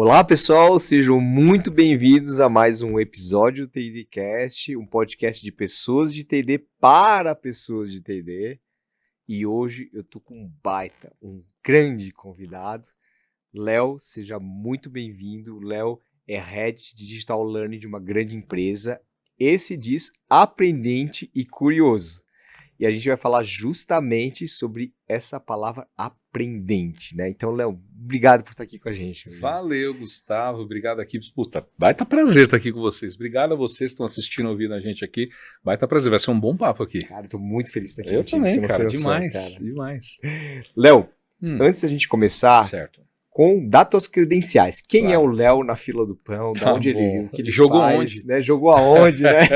Olá pessoal, sejam muito bem-vindos a mais um episódio do TDcast, um podcast de pessoas de TD para pessoas de TD. E hoje eu tô com um grande convidado. Léo, seja muito bem-vindo. Léo é Head de Digital Learning de uma grande empresa. Esse diz aprendente e curioso. E a gente vai falar justamente sobre essa palavra aprendente, né? Então, Léo, obrigado por estar aqui com a gente. Valeu, Gustavo. Obrigado aqui. Puta, baita prazer estar aqui com vocês. Obrigado a vocês que estão assistindo, ouvindo a gente aqui. Baita prazer. Vai ser um bom papo aqui. Cara, eu tô muito feliz de estar aqui Eu contigo. também, cara. Demais. Léo, antes da gente começar... Certo. Dá tuas credenciais. Quem Claro. é o Léo na fila do pão? Da onde ele viu? O que ele jogou faz, onde? Né? Jogou aonde, né?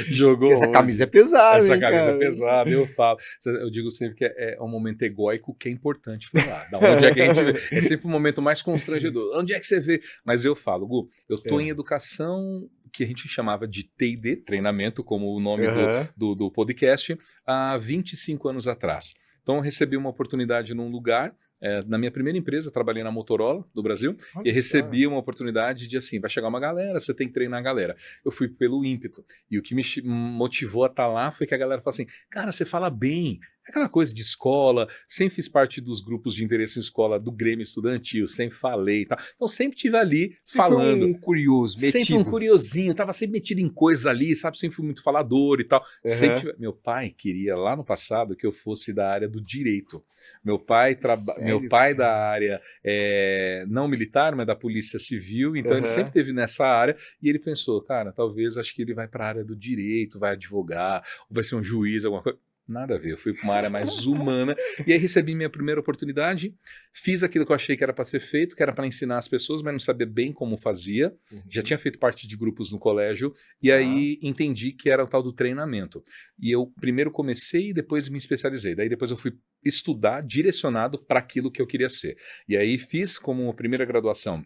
Jogou Porque essa onde? camisa é pesada, Essa hein, camisa cara? é pesada, eu falo. Eu digo sempre que é um momento egóico que é importante falar. Da onde é que a gente vê? É sempre um momento mais constrangedor. Onde é que você vê? Mas eu falo, Gu, eu tô em educação que a gente chamava de T&D, treinamento, como o nome do podcast, há 25 anos atrás. Então eu recebi uma oportunidade num lugar. Na minha primeira empresa, trabalhei na Motorola do Brasil. Olha e recebi uma oportunidade de assim, vai chegar uma galera, você tem que treinar a galera. Eu fui pelo ímpeto. E o que me motivou a estar lá foi que a galera falou assim, cara, você fala bem. Aquela coisa de escola, sempre fiz parte dos grupos de interesse em escola, do Grêmio Estudantil, sempre falei e tal. Então sempre estive ali falando. Sempre um curioso, metido. Sempre um curiosinho, tava sempre metido em coisas ali, sabe? Sempre fui muito falador e tal. Meu pai queria lá no passado que eu fosse da área do direito. Meu pai da área não militar, mas da polícia civil, então ele sempre esteve nessa área e ele pensou, cara, talvez acho que ele vai para a área do direito, vai advogar, ou vai ser um juiz, alguma coisa. Nada a ver, eu fui para uma área mais humana e aí recebi minha primeira oportunidade, fiz aquilo que eu achei que era para ser feito, que era para ensinar as pessoas, mas não sabia bem como fazia, já tinha feito parte de grupos no colégio e aí entendi que era o tal do treinamento. E eu primeiro comecei e depois me especializei, daí depois eu fui estudar direcionado para aquilo que eu queria ser. E aí fiz como primeira graduação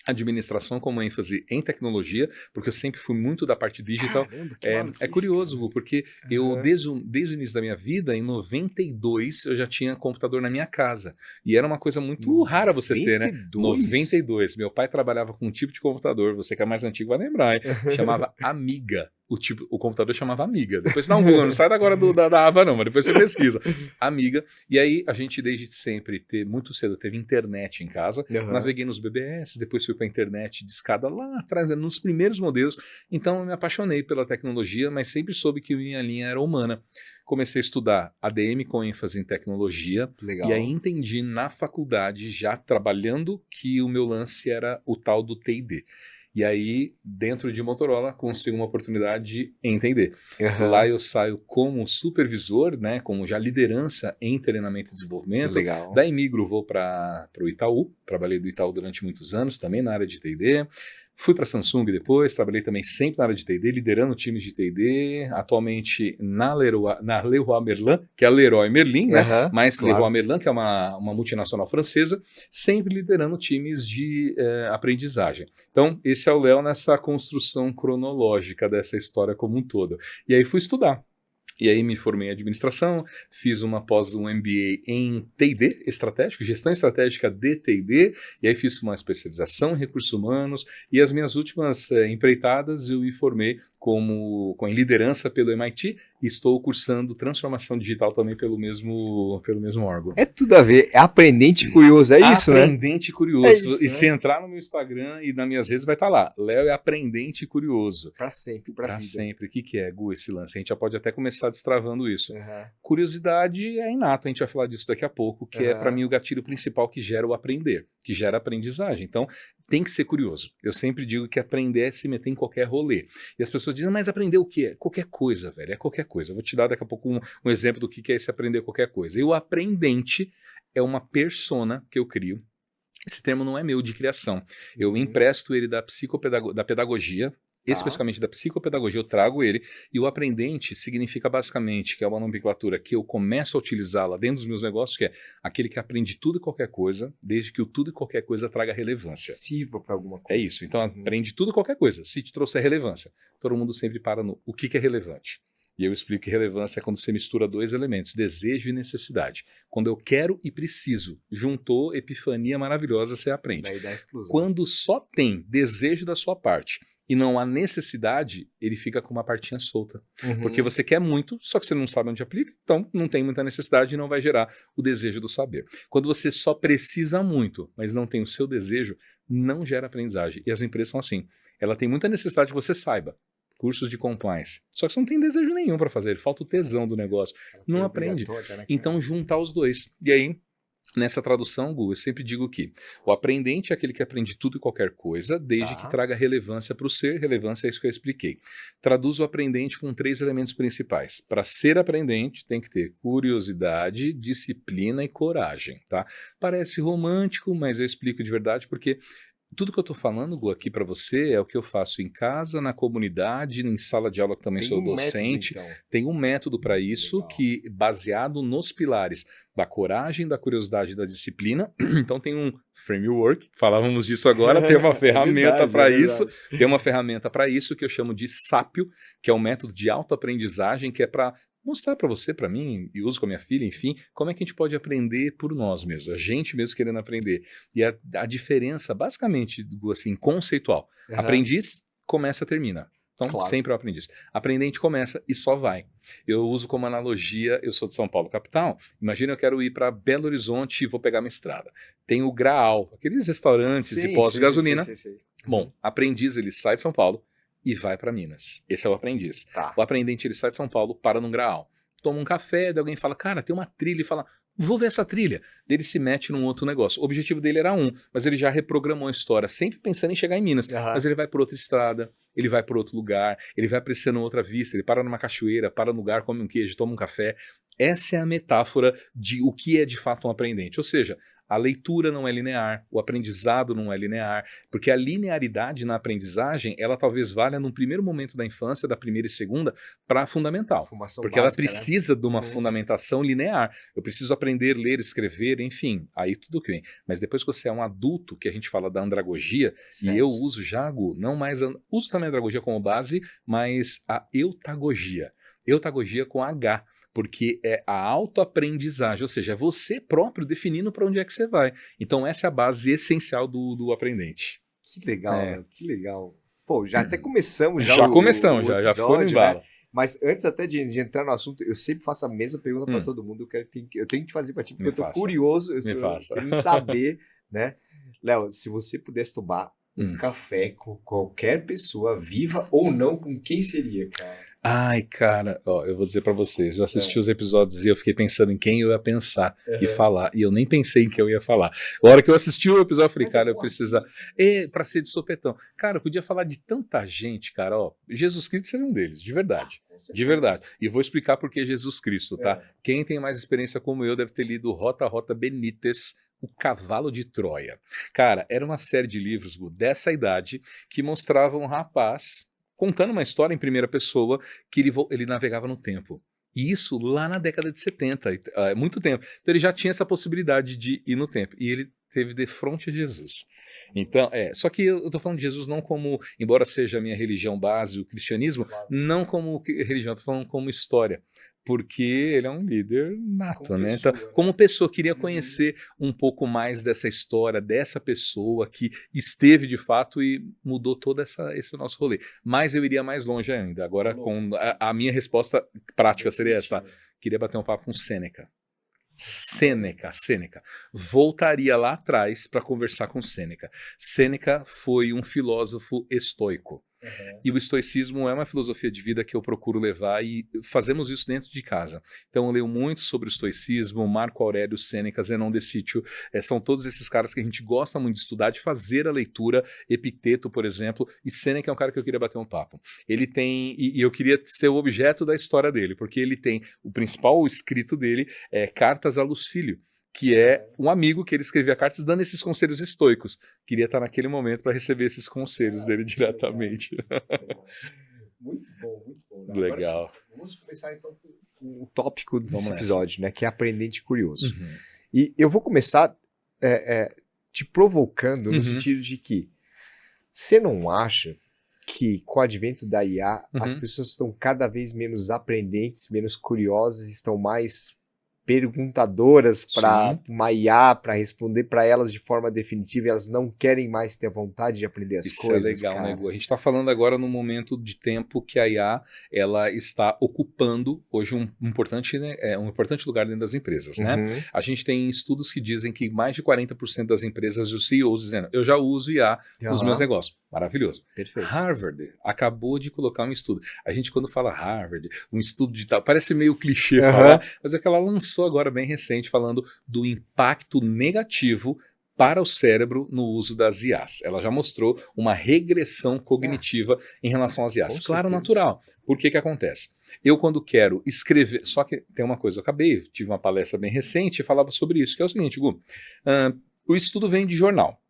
administração com ênfase em tecnologia, porque eu sempre fui muito da parte digital. Caramba, É curioso, Gu, porque eu, desde o início da minha vida, em 92, eu já tinha computador na minha casa. E era uma coisa muito rara você ter, né? 92. Meu pai trabalhava com um tipo de computador, você que é mais antigo vai lembrar, hein? Chamava Amiga. O computador chamava Amiga. Depois você dá um Google, não sai agora da Ava não, mas depois você pesquisa. Amiga. E aí a gente desde sempre, muito cedo, teve internet em casa. Naveguei nos BBS, depois fui para a internet de escada lá atrás, nos primeiros modelos. Então eu me apaixonei pela tecnologia, mas sempre soube que minha linha era humana. Comecei a estudar ADM com ênfase em tecnologia. Legal. E aí entendi na faculdade, já trabalhando, que o meu lance era o tal do T&D. E aí, dentro de Motorola, consigo uma oportunidade de entender. Lá eu saio como supervisor, né, como já liderança em treinamento e desenvolvimento. Legal. Daí migro, vou para o Itaú. Trabalhei do Itaú durante muitos anos, também na área de T&D. Fui para a Samsung depois, trabalhei também sempre na área de T&D, liderando times de T&D, atualmente na Leroy Merlin, que é a Leroy Merlin, né? Mas claro. Leroy Merlin, que é uma multinacional francesa, sempre liderando times de aprendizagem. Então, esse é o Léo nessa construção cronológica dessa história como um todo. E aí fui estudar. E aí me formei em administração, fiz um MBA em T&D estratégico, gestão estratégica de T&D, e aí fiz uma especialização em recursos humanos, e as minhas últimas empreitadas eu me formei com liderança pelo MIT, e estou cursando transformação digital também pelo mesmo órgão. É tudo a ver, é aprendente e curioso, é isso, né? Aprendente e curioso. É isso, e se entrar no meu Instagram e nas minhas redes vai estar lá, Léo é aprendente e curioso. Para sempre, para sempre. O que é, Gu, esse lance? A gente já pode até começar destravando isso. Curiosidade é inato, a gente vai falar disso daqui a pouco, que é para mim o gatilho principal que gera o aprender, que gera a aprendizagem. Então, tem que ser curioso. Eu sempre digo que aprender é se meter em qualquer rolê. E as pessoas dizem, mas aprender o quê? Qualquer coisa, velho, é qualquer coisa. Eu vou te dar daqui a pouco um exemplo do que é esse aprender qualquer coisa. E o aprendente é uma persona que eu crio. Esse termo não é meu de criação. Eu empresto ele da pedagogia, especificamente da psicopedagogia, eu trago ele, e o aprendente significa basicamente que é uma nomenclatura que eu começo a utilizá-la dentro dos meus negócios, que é aquele que aprende tudo e qualquer coisa, desde que o tudo e qualquer coisa traga relevância. Sirva para alguma coisa. É isso, então aprende tudo e qualquer coisa, se te trouxer relevância. Todo mundo sempre para no o que é relevante. E eu explico que relevância é quando você mistura dois elementos, desejo e necessidade. Quando eu quero e preciso, juntou, epifania maravilhosa, você aprende. Daí dá explosão. Quando só tem desejo da sua parte e não há necessidade, ele fica com uma partinha solta. Porque você quer muito, só que você não sabe onde aplica, então não tem muita necessidade e não vai gerar o desejo do saber. Quando você só precisa muito, mas não tem o seu desejo, não gera aprendizagem. E as empresas são assim. Ela tem muita necessidade que você saiba. Cursos de compliance. Só que você não tem desejo nenhum para fazer, falta o tesão do negócio. Não aprende. Né, então juntar os dois. E aí, nessa tradução, Gu, eu sempre digo que o aprendente é aquele que aprende tudo e qualquer coisa, desde que traga relevância para o ser. Relevância é isso que eu expliquei. Traduz o aprendente com 3 elementos principais. Para ser aprendente, tem que ter curiosidade, disciplina e coragem, tá? Parece romântico, mas eu explico de verdade porque tudo que eu estou falando, Gu, aqui para você é o que eu faço em casa, na comunidade, em sala de aula, que também sou docente. Método, então. Tem um método para isso, Legal. que baseado nos pilares da coragem, da curiosidade e da disciplina. Então tem um framework, falávamos disso agora, tem uma ferramenta para isso. Tem uma ferramenta para isso que eu chamo de SAPIO, que é um método de autoaprendizagem, que é para mostrar para você, para mim, e uso com a minha filha, enfim, como é que a gente pode aprender por nós mesmos, a gente mesmo querendo aprender. E a diferença, basicamente, assim, conceitual. Aprendiz, começa, termina. Então, sempre é o aprendiz. Aprendente começa e só vai. Eu uso como analogia, eu sou de São Paulo, capital. Imagina eu quero ir para Belo Horizonte e vou pegar minha estrada. Tem o Graal, aqueles restaurantes e postos de gasolina. Bom, aprendiz, ele sai de São Paulo e vai para Minas. Esse é o aprendiz. O aprendente, ele sai de São Paulo, para num Graal. Toma um café, daí alguém fala, cara, tem uma trilha, e fala, vou ver essa trilha. Daí ele se mete num outro negócio. O objetivo dele era mas ele já reprogramou a história, sempre pensando em chegar em Minas. Mas ele vai por outra estrada, ele vai por outro lugar, ele vai apreciando outra vista, ele para numa cachoeira, para num lugar, come um queijo, toma um café. Essa é a metáfora de o que é de fato um aprendente. Ou seja, a leitura não é linear, o aprendizado não é linear, porque a linearidade na aprendizagem, ela talvez valha num primeiro momento da infância, da primeira e segunda, para fundamental. Porque ela precisa de uma fundamentação linear. Eu preciso aprender, ler, escrever, enfim, aí tudo bem. Mas depois que você é um adulto, que a gente fala da andragogia, e eu uso já, Gu, não mais, uso também a andragogia como base, mas a eutagogia. Eutagogia com H. Porque é a autoaprendizagem, ou seja, é você próprio definindo para onde é que você vai. Então essa é a base essencial do aprendente. Que legal, que legal. Pô, já até começamos. Já começamos, já foi no embalo. Né? Mas antes até de entrar no assunto, eu sempre faço a mesma pergunta para todo mundo. Eu tenho que fazer para ti, porque eu tô curioso, eu quero saber, né? Léo, se você pudesse tomar um café com qualquer pessoa, viva ou não, com quem seria, cara? Ai, cara, ó, eu vou dizer pra vocês, eu assisti os episódios e eu fiquei pensando em quem eu ia pensar e falar, e eu nem pensei em quem eu ia falar. A hora que eu assisti o episódio, eu falei, cara, eu preciso... pra ser de sopetão. Cara, eu podia falar de tanta gente, cara, ó, Jesus Cristo seria um deles, de verdade. De verdade. E eu vou explicar por que Jesus Cristo, tá? Quem tem mais experiência como eu deve ter lido Rota Benítez, O Cavalo de Troia. Cara, era uma série de livros, Gu, dessa idade, que mostravam um rapaz contando uma história em primeira pessoa que ele navegava no tempo. E isso lá na década de 70, muito tempo. Então ele já tinha essa possibilidade de ir no tempo. E ele teve de frente a Jesus. Então, só que eu tô falando de Jesus não como, embora seja a minha religião base, o cristianismo, não como religião, eu tô falando como história. Porque ele é um líder nato, né? Então, como pessoa, queria conhecer um pouco mais dessa história, dessa pessoa que esteve de fato e mudou todo esse nosso rolê. Mas eu iria mais longe ainda. Agora, com a minha resposta prática seria essa, tá? Queria bater um papo com Sêneca. Sêneca. Voltaria lá atrás para conversar com Sêneca. Sêneca foi um filósofo estoico. E o estoicismo é uma filosofia de vida que eu procuro levar e fazemos isso dentro de casa. Então eu leio muito sobre o estoicismo, Marco Aurélio, Sêneca, Zenão de Cítio, são todos esses caras que a gente gosta muito de estudar, de fazer a leitura, Epicteto, por exemplo, e Sêneca é um cara que eu queria bater um papo. Ele tem, e eu queria ser o objeto da história dele, porque ele tem, o principal escrito dele é Cartas a Lucílio, que é um amigo que ele escrevia cartas dando esses conselhos estoicos. Queria estar naquele momento para receber esses conselhos dele diretamente. Muito bom. Legal. Agora, vamos começar então com o tópico desse episódio, né, que é aprendente curioso. E eu vou começar te provocando no sentido de que você não acha que com o advento da IA, as pessoas estão cada vez menos aprendentes, menos curiosas, estão mais perguntadoras para uma IA, para responder para elas de forma definitiva, e elas não querem mais ter vontade de aprender as coisas. Isso é legal, cara. né, Gu? A gente está falando agora num momento de tempo que a IA ela está ocupando hoje um importante lugar dentro das empresas, né? A gente tem estudos que dizem que mais de 40% das empresas, os CEOs dizendo, eu já uso IA nos meus negócios. Maravilhoso. Perfeito. Harvard acabou de colocar um estudo. A gente, quando fala Harvard, um estudo de tal, parece meio clichê falar, mas é que ela lançou agora bem recente, falando do impacto negativo para o cérebro no uso das IAs. Ela já mostrou uma regressão cognitiva em relação às IAs. Claro, natural. Por que acontece? Eu, quando quero escrever... Só que tem uma coisa, tive uma palestra bem recente e falava sobre isso, que é o seguinte, Gu, o estudo vem de jornal.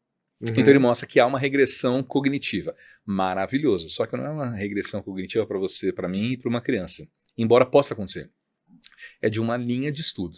Então ele mostra que há uma regressão cognitiva. Maravilhoso. Só que não é uma regressão cognitiva para você, para mim e para uma criança. Embora possa acontecer. É de uma linha de estudo.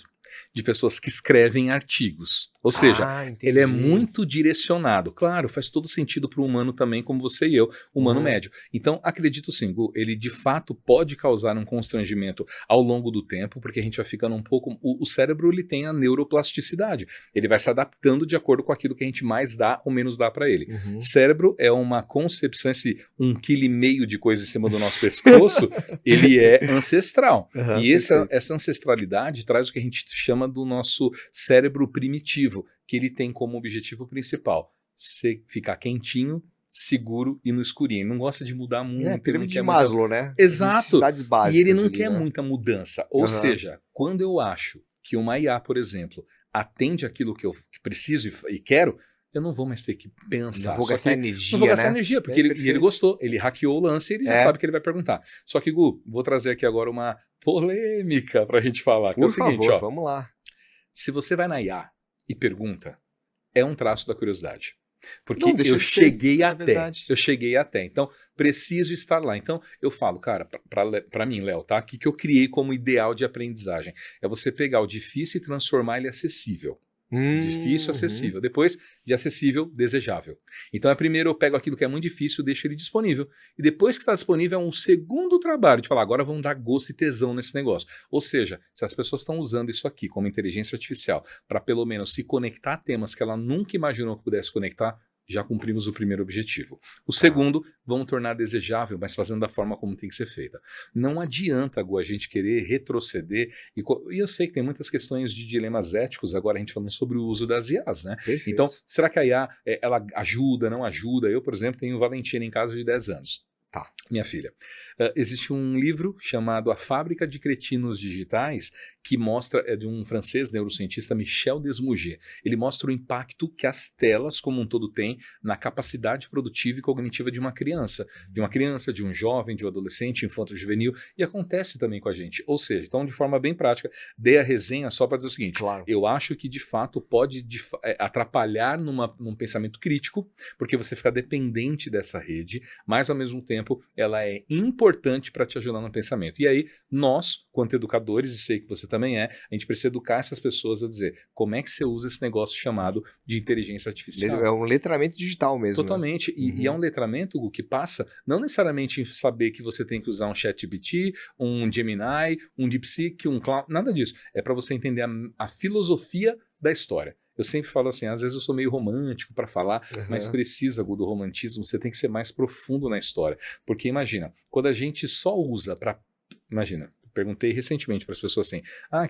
De pessoas que escrevem artigos. Ou seja, ele é muito direcionado. Claro, faz todo sentido para o humano também, como você e eu, humano médio. Então, acredito sim, Gu, ele de fato pode causar um constrangimento ao longo do tempo, porque a gente vai ficando um pouco... O cérebro, ele tem a neuroplasticidade. Ele vai se adaptando de acordo com aquilo que a gente mais dá ou menos dá para ele. Cérebro é uma concepção, esse 1,5 kg de coisa em cima do nosso pescoço, ele é ancestral. E essa ancestralidade traz o que a gente chama do nosso cérebro primitivo, que ele tem como objetivo principal ficar quentinho, seguro e no escurinho. Ele não gosta de mudar muito. É, pirâmide de Maslow, né? Exato. Necessidades básicas. E ele não quer muita mudança. Ou seja, quando eu acho que uma IA, por exemplo, atende aquilo que eu preciso e quero, eu não vou mais ter que pensar. Não vou gastar energia, Não vou gastar né? energia, porque ele gostou. Ele hackeou o lance e ele já sabe que ele vai perguntar. Só que, Gu, vou trazer aqui agora uma polêmica pra gente falar. Que é o seguinte, favor, vamos lá. Se você vai na IA e pergunta, é um traço da curiosidade. Porque Não, eu cheguei até. Então, preciso estar lá. Então, eu falo, cara, para mim, Léo, tá? O que eu criei como ideal de aprendizagem? É você pegar o difícil e transformar ele acessível. Difícil, acessível. Depois, de acessível, desejável. Então, primeiro eu pego aquilo que é muito difícil, deixo ele disponível. E depois que está disponível, é um segundo trabalho de falar, agora vamos dar gosto e tesão nesse negócio. Ou seja, se as pessoas estão usando isso aqui como inteligência artificial para pelo menos se conectar a temas que ela nunca imaginou que pudesse conectar, já cumprimos o primeiro objetivo. O segundo, vamos tornar desejável, mas fazendo da forma como tem que ser feita. Não adianta, Gu, a gente querer retroceder, e eu sei que tem muitas questões de dilemas éticos, agora a gente falando sobre o uso das IAs, né? Perfeito. Então, será que a IA, ela ajuda, não ajuda? Eu, por exemplo, tenho Valentina em casa de 10 anos. Tá, minha filha. Existe um livro chamado A Fábrica de Cretinos Digitais, que mostra, é de um francês neurocientista, Michel Desmouget. Ele mostra o impacto que as telas como um todo têm na capacidade produtiva e cognitiva de uma criança, de um jovem, de um adolescente, infanto-juvenil, e acontece também com a gente. Ou seja, então de forma bem prática, dei a resenha só para dizer o seguinte, eu acho que de fato pode atrapalhar num pensamento crítico, porque você fica dependente dessa rede, mas ao mesmo tempo ela é importante para te ajudar no pensamento. E aí, nós, quanto educadores, e sei que você também a gente precisa educar essas pessoas a dizer como é que você usa esse negócio chamado de inteligência artificial. É um letramento digital mesmo. Totalmente. Né? E é um letramento, Gu, que passa não necessariamente em saber que você tem que usar um ChatGPT, um Gemini, um DeepSeek, um Cloud, nada disso. É para você entender a filosofia da história. Eu sempre falo assim, às vezes eu sou meio romântico para falar, mas precisa, Gu, do romantismo, você tem que ser mais profundo na história. Porque imagina, quando a gente só usa para... Imagina, perguntei recentemente para as pessoas assim,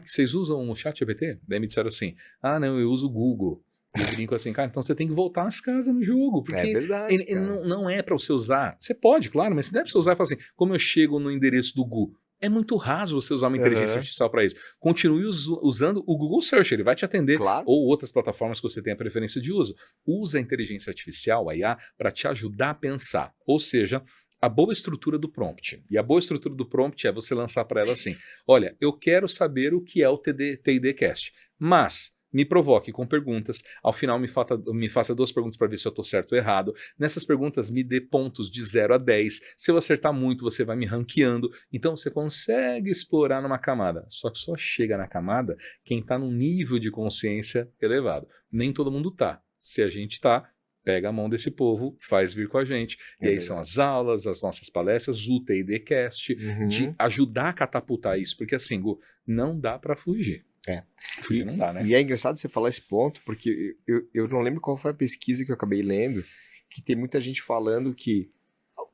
vocês usam o ChatGPT? Daí me disseram assim, não, eu uso o Google. E eu brinco assim, cara, então você tem que voltar às casas no jogo, porque ele não é para você usar. Você pode, claro, mas você deve usar e falar assim, como eu chego no endereço do Google? É muito raso você usar uma inteligência artificial para isso. Continue usando o Google Search, ele vai te atender. Claro. Ou outras plataformas que você tenha preferência de uso. Usa a inteligência artificial, a IA, para te ajudar a pensar. Ou seja, a boa estrutura do prompt. E a boa estrutura do prompt é você lançar para ela assim, olha, eu quero saber o que é o TIDcast, mas... me provoque com perguntas, ao final me faça 2 perguntas para ver se eu estou certo ou errado. Nessas perguntas me dê pontos de 0 a 10. Se eu acertar muito, você vai me ranqueando. Então você consegue explorar numa camada. Só que só chega na camada quem está num nível de consciência elevado. Nem todo mundo está. Se a gente está, pega a mão desse povo, faz vir com a gente. E aí são as aulas, as nossas palestras, o TDCast, de ajudar a catapultar isso. Porque assim, Gu, não dá para fugir. Fugir não dá, né? E é engraçado você falar esse ponto, porque eu não lembro qual foi a pesquisa que eu acabei lendo, que tem muita gente falando que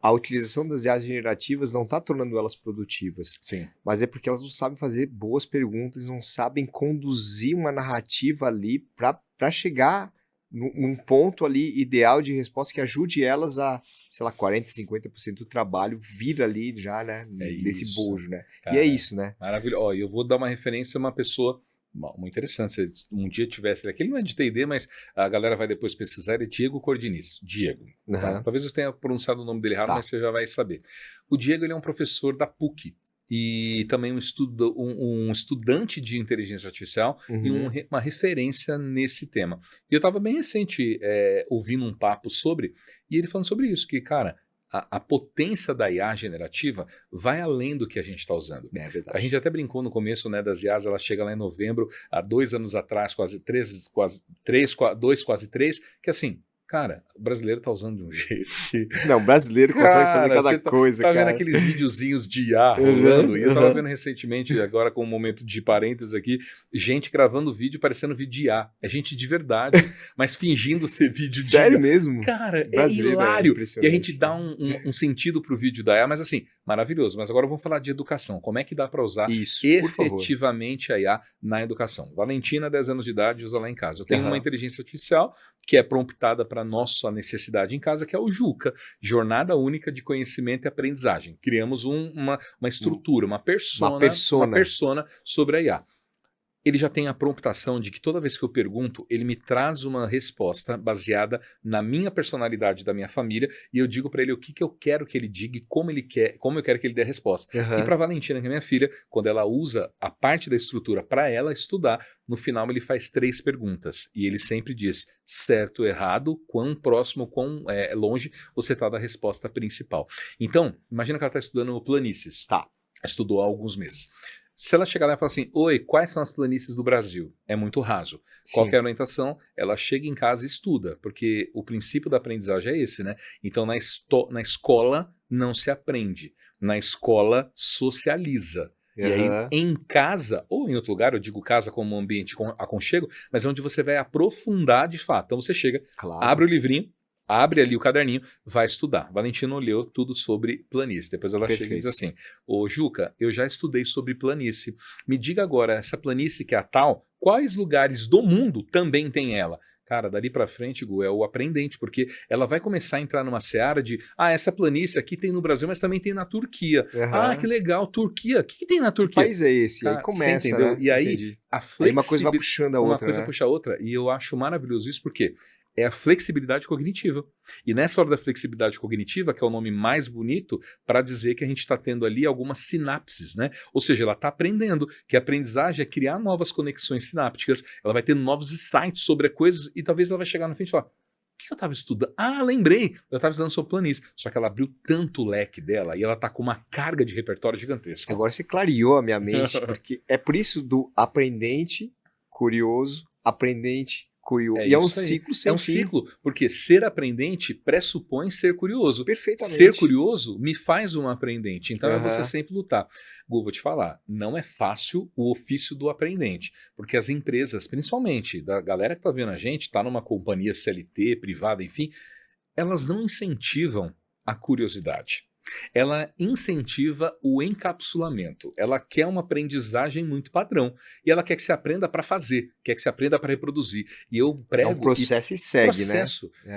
a utilização das IAs generativas não está tornando elas produtivas. Sim. Mas é porque elas não sabem fazer boas perguntas, não sabem conduzir uma narrativa ali para chegar num ponto ali ideal de resposta que ajude elas a, sei lá, 40%, 50% do trabalho vir ali já, né, nesse bojo, né? Cara, e é isso, né? Maravilhoso. Ó, eu vou dar uma referência a uma pessoa muito interessante. Se um dia tivesse aquele, não é de T&D, mas a galera vai depois pesquisar, é Diego Cordiniz. Diego. Tá? Talvez eu tenha pronunciado o nome dele errado, mas você já vai saber. O Diego, ele é um professor da PUC. E também um estudante de inteligência artificial e uma referência nesse tema. E eu estava bem recente ouvindo um papo sobre, e ele falando sobre isso, que, cara, a potência da IA generativa vai além do que a gente está usando. É verdade. A gente até brincou no começo, né, das IAs, ela chega lá em novembro, há 2 anos atrás, quase 3, quase 3, que assim... Cara, o brasileiro tá usando de um jeito que... Não, o brasileiro consegue fazer cada coisa, cara. Tá vendo cara. aqueles videozinhos de IA rolando? E eu tava vendo recentemente, agora com um momento de parênteses aqui, gente gravando vídeo parecendo vídeo de IA. É gente de verdade, mas fingindo ser vídeo de IA. Sério mesmo? Cara, é hilário. E a gente dá um sentido pro vídeo da IA, mas assim, maravilhoso. Mas agora vamos falar de educação. Como é que dá para usar efetivamente a IA na educação? Valentina, 10 anos de idade, usa lá em casa. Eu tenho uma inteligência artificial que é promptada para nossa necessidade em casa, que é o Juca, Jornada Única de Conhecimento e Aprendizagem. Criamos uma estrutura, uma persona sobre a IA. Ele já tem a promptação de que toda vez que eu pergunto, ele me traz uma resposta baseada na minha personalidade da minha família, e eu digo para ele o que eu quero que ele diga e como eu quero que ele dê a resposta. E para Valentina, que é minha filha, quando ela usa a parte da estrutura para ela estudar, no final ele faz 3 perguntas, e ele sempre diz certo, errado, quão próximo, quão longe você está da resposta principal. Então, imagina que ela está estudando planícies. Estudou há alguns meses. Se ela chegar lá e falar assim, oi, quais são as planícies do Brasil? É muito raso. Sim. Qual que é a orientação? Ela chega em casa e estuda, porque o princípio da aprendizagem é esse, né? Então, na escola não se aprende, na escola socializa. E aí, em casa, ou em outro lugar, eu digo casa como um ambiente aconchego, mas é onde você vai aprofundar de fato. Então, você chega, abre o livrinho, abre ali o caderninho, vai estudar. Valentina leu tudo sobre planície. Depois ela chega e diz assim, ô Juca, eu já estudei sobre planície. Me diga agora, essa planície que é a tal, quais lugares do mundo também tem ela? Cara, dali pra frente, Gu, é o aprendente, porque ela vai começar a entrar numa seara de, essa planície aqui tem no Brasil, mas também tem na Turquia. Que legal, Turquia. O que tem na Turquia? Que país é esse? Cara, aí começa, entendeu? né? E aí, Entendi. a flexibilidade... Uma coisa vai puxando a outra, Uma coisa puxa a outra, e eu acho maravilhoso isso, porque é a flexibilidade cognitiva. E nessa hora da flexibilidade cognitiva, que é o nome mais bonito, para dizer que a gente está tendo ali algumas sinapses, né? Ou seja, ela está aprendendo, que a aprendizagem é criar novas conexões sinápticas, ela vai ter novos insights sobre coisas, e talvez ela vai chegar na frente e falar, o que eu estava estudando? Lembrei, eu estava estudando sobre planície. Só que ela abriu tanto o leque dela, e ela está com uma carga de repertório gigantesca. Agora você clareou a minha mente, porque é por isso do aprendente, curioso, aprendente, curioso. E é um ciclo sem fim. É um ciclo, porque ser aprendente pressupõe ser curioso. Perfeitamente. Ser curioso me faz um aprendente. Então é você sempre lutar. Gu, vou te falar, não é fácil o ofício do aprendente, porque as empresas, principalmente da galera que está vendo a gente, está numa companhia CLT, privada, enfim, elas não incentivam a curiosidade. Ela incentiva o encapsulamento. Ela quer uma aprendizagem muito padrão. E ela quer que você aprenda para fazer, quer que você aprenda para reproduzir. E eu prego... É um processo e segue, né?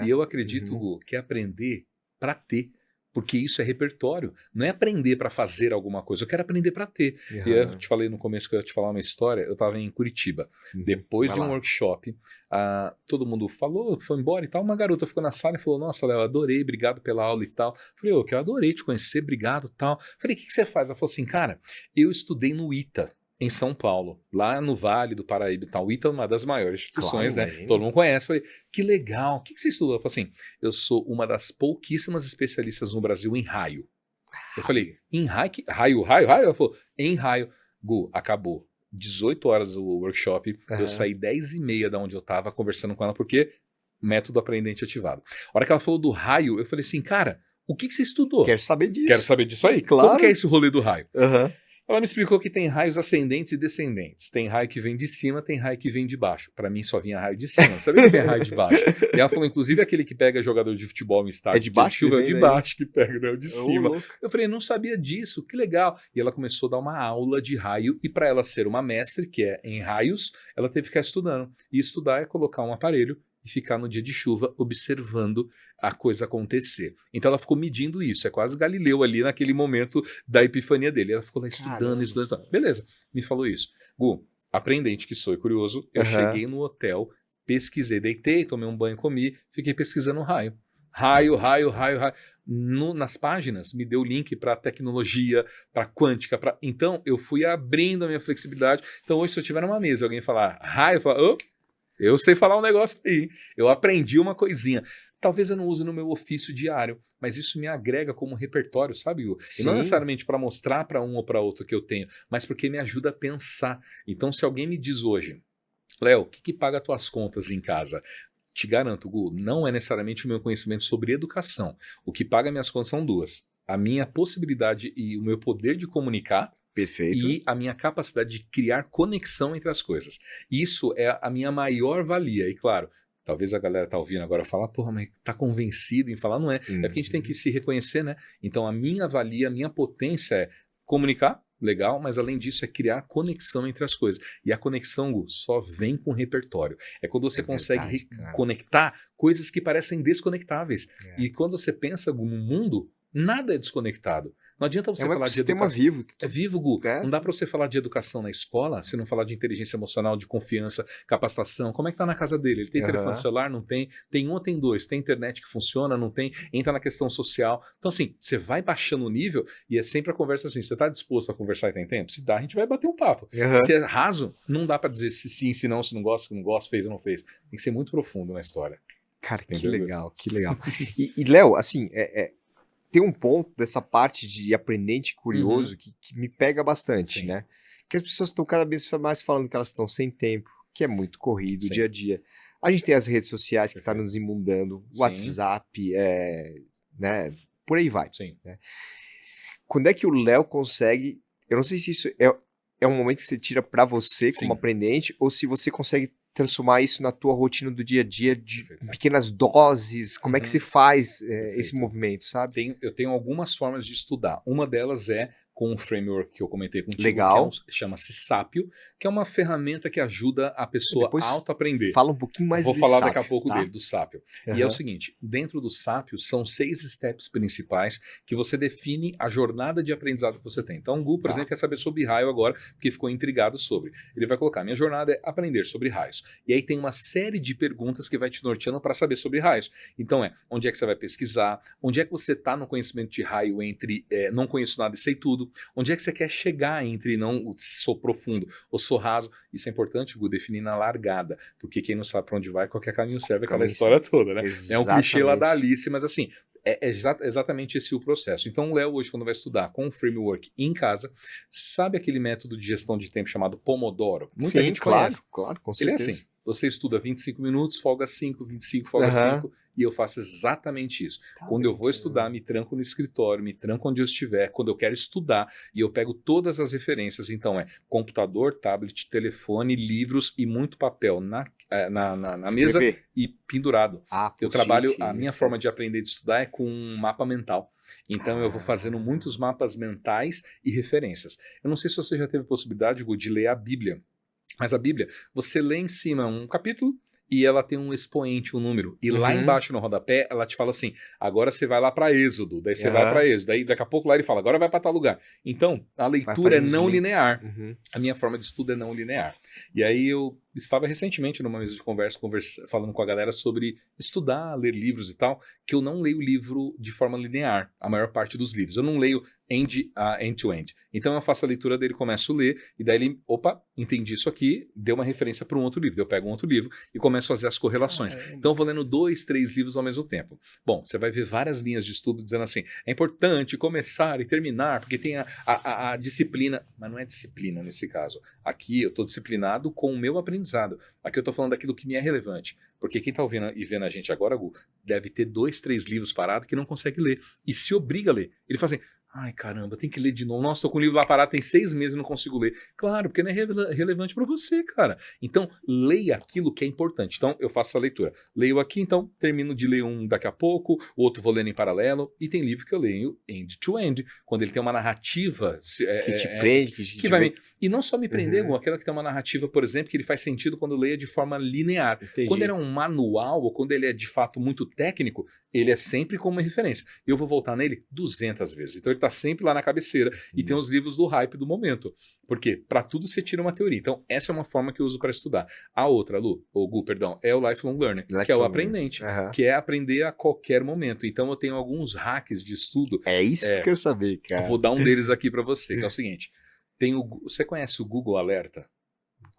E eu acredito, Gu, que é aprender para ter. Porque isso é repertório. Não é aprender para fazer alguma coisa. Eu quero aprender para ter. E eu te falei no começo que eu ia te falar uma história. Eu estava em Curitiba. Depois de um workshop, todo mundo falou, foi embora e tal. Uma garota ficou na sala e falou, nossa, Léo, adorei, obrigado pela aula e tal. Falei, que eu adorei te conhecer, obrigado e tal. Falei, o que você faz? Ela falou assim, cara, eu estudei no ITA, em São Paulo, lá no Vale do Paraíba e tal. O ITA é uma das maiores instituições, né? Imagina. Todo mundo conhece. Falei, que legal, o que você estudou? Ela falou assim, eu sou uma das pouquíssimas especialistas no Brasil em raio. Eu falei, em raio? Raio? Ela falou, em raio. Gu, acabou. 18 horas o workshop, eu saí 10h30 da onde eu tava conversando com ela, porque método aprendente ativado. A hora que ela falou do raio, eu falei assim, cara, o que você estudou? Quero saber disso. Quero saber disso aí. Claro. Como que é esse rolê do raio? Uhum. Ela me explicou que tem raios ascendentes e descendentes. Tem raio que vem de cima, tem raio que vem de baixo. Para mim só vinha raio de cima. Sabia que vem raio de baixo? E ela falou, inclusive, aquele que pega jogador de futebol em estádio. É de baixo? Chuva, é de baixo que pega, não é de Ô, cima. louco. Eu falei, não sabia disso, que legal. E ela começou a dar uma aula de raio. E para ela ser uma mestre, que é em raios, ela teve que ficar estudando. E estudar é colocar um aparelho e ficar no dia de chuva observando a coisa acontecer. Então ela ficou medindo isso, é quase Galileu ali naquele momento da epifania dele. Ela ficou lá estudando, estudando. Beleza, me falou isso. Gu, aprendente que sou e curioso, eu cheguei no hotel, pesquisei, deitei, tomei um banho, comi, fiquei pesquisando raio. Raio. Nas páginas me deu link para tecnologia, para quântica, então eu fui abrindo a minha flexibilidade. Então hoje se eu tiver numa mesa e alguém falar raio, eu falo, eu sei falar um negócio aí, eu aprendi uma coisinha. Talvez eu não use no meu ofício diário, mas isso me agrega como repertório, sabe, Hugo? E não necessariamente para mostrar para um ou para outro que eu tenho, mas porque me ajuda a pensar. Então, se alguém me diz hoje, Léo, o que paga tuas contas em casa? Te garanto, Gu, não é necessariamente o meu conhecimento sobre educação. O que paga minhas contas são duas. A minha possibilidade e o meu poder de comunicar. Perfeito. E a minha capacidade de criar conexão entre as coisas. Isso é a minha maior valia. E claro, talvez a galera tá ouvindo agora falar, porra, mas tá convencido em falar, não é? É porque a gente tem que se reconhecer, né? Então a minha valia, a minha potência é comunicar, legal, mas além disso é criar conexão entre as coisas. E a conexão, Gu, só vem com repertório. É quando você consegue conectar coisas que parecem desconectáveis. E quando você pensa, Gu, no mundo, nada é desconectado. Não adianta você falar de educação. Vivo. É vivo, Gu. Não dá para você falar de educação na escola se não falar de inteligência emocional, de confiança, capacitação. Como é que tá na casa dele? Ele tem telefone celular? Não tem. Tem um ou tem dois? Tem internet que funciona? Não tem. Entra na questão social. Então, assim, você vai baixando o nível e é sempre a conversa assim. Você tá disposto a conversar e tem tempo? Se dá, a gente vai bater um papo. Se é raso, não dá para dizer se sim, se não gosta, se não gosta, fez ou não fez. Tem que ser muito profundo na história. Cara, entendeu? Que legal. E Léo, assim, tem um ponto dessa parte de aprendente curioso que me pega bastante, né? Que as pessoas estão cada vez mais falando que elas estão sem tempo, que é muito corrido, dia a dia. A gente tem as redes sociais que estão nos imundando, WhatsApp, né? Por aí vai. Né? Quando é que o Léo consegue... Eu não sei se isso é um momento que você tira pra você como aprendente, ou se você consegue transformar isso na tua rotina do dia a dia, de pequenas doses, como é que se faz esse movimento, sabe? Eu tenho algumas formas de estudar. Uma delas é com um framework que eu comentei contigo, legal, que chama-se Sápio, que é uma ferramenta que ajuda a pessoa a auto-aprender. Fala um pouquinho mais Vou de falar Sápio, daqui a pouco dele, do Sápio. E é o seguinte, dentro do Sápio são 6 steps principais que você define a jornada de aprendizado que você tem. Então o Gu, por exemplo, quer saber sobre raio agora, porque ficou intrigado sobre. Ele vai colocar, minha jornada é aprender sobre raios. E aí tem uma série de perguntas que vai te norteando para saber sobre raios. Então onde é que você vai pesquisar? Onde é que você está no conhecimento de raio entre não conheço nada e sei tudo? Onde é que você quer chegar entre não sou profundo ou sou raso? Isso é importante, Gu, definir na largada, porque quem não sabe para onde vai, qualquer caminho serve, aquela história toda, né? Exatamente. É um clichê lá da Alice, mas assim, exatamente esse o processo. Então o Léo hoje, quando vai estudar com um framework em casa, sabe aquele método de gestão de tempo chamado Pomodoro? Muita gente conhece. Claro, com certeza. Ele é assim, você estuda 25 minutos, folga 5, 25, folga 5, e eu faço exatamente isso. Quando eu vou estudar, me tranco no escritório, me tranco onde eu estiver, quando eu quero estudar, e eu pego todas as referências, então computador, tablet, telefone, livros e muito papel na mesa e pendurado. Eu trabalho, a minha forma de aprender de estudar é com um mapa mental. Então eu vou fazendo muitos mapas mentais e referências. Eu não sei se você já teve possibilidade, Gu, de ler a Bíblia. Mas a Bíblia, você lê em cima um capítulo e ela tem um expoente, um número. E lá embaixo no rodapé, ela te fala assim, agora você vai lá para Êxodo. Daí você vai para Êxodo. Daí daqui a pouco lá ele fala, agora vai para tal lugar. Então, a leitura é não linear. A minha forma de estudo é não linear. E aí eu estava recentemente numa mesa de conversa falando com a galera sobre estudar, ler livros e tal, que eu não leio livro de forma linear, a maior parte dos livros. Eu não leio end-to-end. Então eu faço a leitura dele, começo a ler, e daí ele, opa, entendi isso aqui, deu uma referência para um outro livro. Eu pego um outro livro e começo a fazer as correlações. Então eu vou lendo 2, 3 livros ao mesmo tempo. Bom, você vai ver várias linhas de estudo dizendo assim, é importante começar e terminar, porque tem a disciplina, mas não é disciplina nesse caso. Aqui eu estou disciplinado com o meu aprendizado. Aqui eu estou falando daquilo que me é relevante. Porque quem está ouvindo e vendo a gente agora, Gu, deve ter 2, 3 livros parados que não consegue ler. E se obriga a ler. Ele fala assim, ai caramba, tem que ler de novo. Nossa, tô com o livro lá parado, tem 6 meses e não consigo ler. Claro, porque não é relevante para você, cara. Então, leia aquilo que é importante. Então, eu faço essa leitura. Leio aqui, então, termino de ler um daqui a pouco, o outro vou lendo em paralelo. E tem livro que eu leio end-to-end, quando ele tem uma narrativa... que te prende, que vai me... E não só me prender, aquela que tem uma narrativa, por exemplo, que ele faz sentido quando leia de forma linear. Entendi. Quando ele é um manual, ou quando ele é de fato muito técnico, ele é sempre como uma referência. Eu vou voltar nele 200 vezes. Então ele está sempre lá na cabeceira e tem os livros do hype do momento. Por quê? Para tudo você tira uma teoria. Então essa é uma forma que eu uso para estudar. A outra, Gu, é o Lifelong Learning, que é o aprendente, que é aprender a qualquer momento. Então eu tenho alguns hacks de estudo. É isso que eu quero saber, cara. Eu vou dar um deles aqui para você, que é o seguinte. Você conhece o Google Alerta?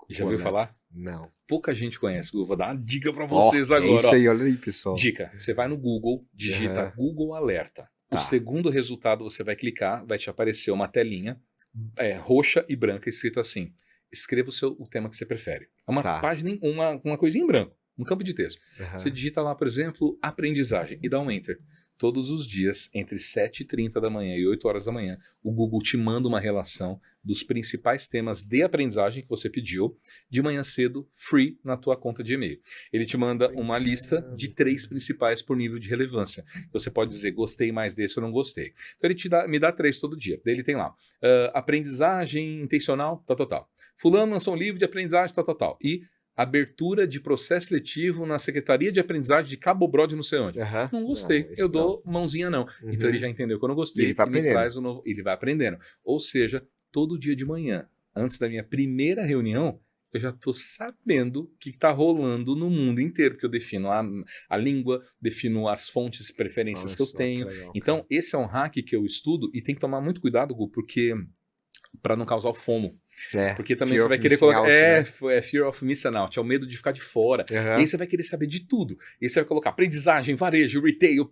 Já ouviu falar? Não. Pouca gente conhece. Eu vou dar uma dica para vocês agora. É isso aí, olha aí, pessoal. Dica. Você vai no Google, digita Google Alerta. Tá. O segundo resultado você vai clicar, vai te aparecer uma telinha roxa e branca escrito assim. Escreva o tema que você prefere. É uma página, uma coisinha em branco, um campo de texto. Você digita lá, por exemplo, aprendizagem e dá um Enter. Todos os dias, entre 7h30 da manhã e 8 horas da manhã, o Google te manda uma relação dos principais temas de aprendizagem que você pediu, de manhã cedo, free, na tua conta de e-mail. Ele te manda uma lista de 3 principais por nível de relevância. Você pode dizer, gostei mais desse ou não gostei. Então ele me dá 3 todo dia. Daí ele tem lá, aprendizagem intencional, tal. Fulano lançou um livro de aprendizagem, tal. E abertura de processo seletivo na Secretaria de Aprendizagem de Cabo Brode, não sei onde. Não gostei. Eu dou mãozinha não. Então ele já entendeu que eu não gostei. Ele vai aprendendo. Traz o novo, ele vai aprendendo. Ou seja, todo dia de manhã, antes da minha primeira reunião, eu já estou sabendo o que está rolando no mundo inteiro, porque eu defino a língua, defino as fontes e preferências que eu tenho. Legal, então, esse é um hack que eu estudo e tem que tomar muito cuidado, Gu, porque para não causar o FOMO. Porque também você vai querer colocar. Fear of Missing Out, é o medo de ficar de fora. E aí você vai querer saber de tudo. E aí você vai colocar aprendizagem, varejo, retail,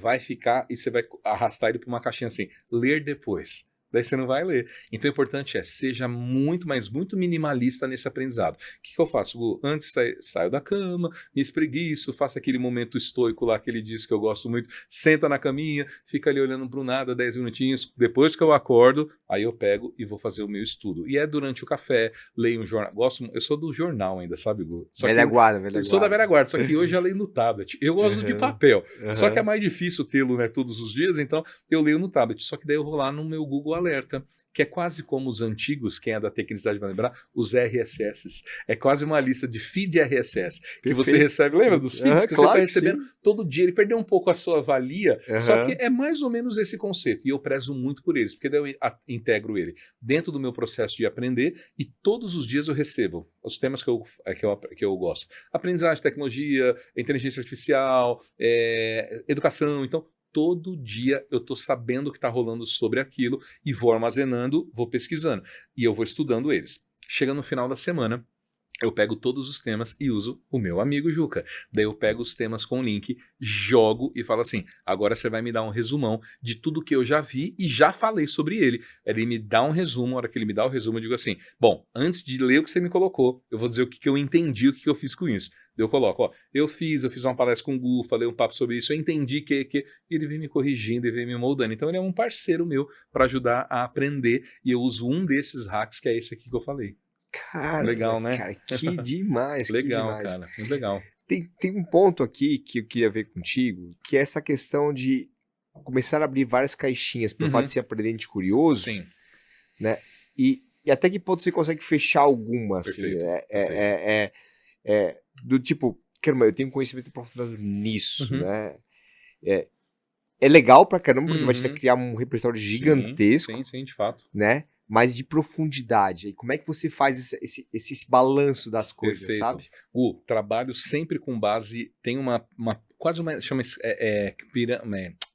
vai ficar e você vai arrastar ele para uma caixinha assim, ler depois. Daí você não vai ler. Então o importante seja muito, mas muito minimalista nesse aprendizado. O que eu faço, Gu? Antes saio da cama, me espreguiço, faço aquele momento estoico lá que ele diz que eu gosto muito, senta na caminha, fica ali olhando para o nada 10 minutinhos, depois que eu acordo, aí eu pego e vou fazer o meu estudo. E é durante o café, leio um jornal, eu sou do jornal ainda, sabe, Gu? Velha guarda. Eu sou da velha guarda, só que hoje eu leio no tablet. Eu gosto de papel, só que é mais difícil tê-lo, né, todos os dias, então eu leio no tablet, só que daí eu vou lá no meu Google Alerta, que é quase como os antigos, quem é da tecnicidade vai lembrar, os RSS. É quase uma lista de feed RSS, que você recebe, lembra dos feeds que você vai recebendo todo dia? Ele perdeu um pouco a sua valia, só que é mais ou menos esse conceito, e eu prezo muito por eles, porque daí eu integro ele dentro do meu processo de aprender, e todos os dias eu recebo os temas que eu gosto. Aprendizagem, tecnologia, inteligência artificial, educação, então todo dia eu estou sabendo o que está rolando sobre aquilo e vou armazenando, vou pesquisando. E eu vou estudando eles. Chega no final da semana, eu pego todos os temas e uso o meu amigo Juca. Daí eu pego os temas com link, jogo e falo assim, agora você vai me dar um resumão de tudo que eu já vi e já falei sobre ele. Ele me dá um resumo, a hora que ele me dá o resumo eu digo assim, bom, antes de ler o que você me colocou, eu vou dizer o que eu entendi, o que eu fiz com isso. Eu coloco, eu fiz uma palestra com o Gu, falei um papo sobre isso, eu entendi que e ele vem me corrigindo e vem me moldando. Então ele é um parceiro meu para ajudar a aprender e eu uso um desses hacks que é esse aqui que eu falei. Cara, legal, né? Cara, que demais. Legal, que demais. Cara, muito legal. Tem um ponto aqui que eu queria ver contigo, que é essa questão de começar a abrir várias caixinhas pelo fato de ser aprendente curioso. Sim. Né? E até que ponto você consegue fechar algumas. Perfeito, do tipo, caramba, eu tenho conhecimento aprofundado nisso, né? É legal pra caramba, porque vai te criar um repertório gigantesco. Sim, de fato. Né? mais de profundidade. E como é que você faz esse balanço das coisas, Perfeito. sabe? Trabalho sempre com base, tem quase uma, chama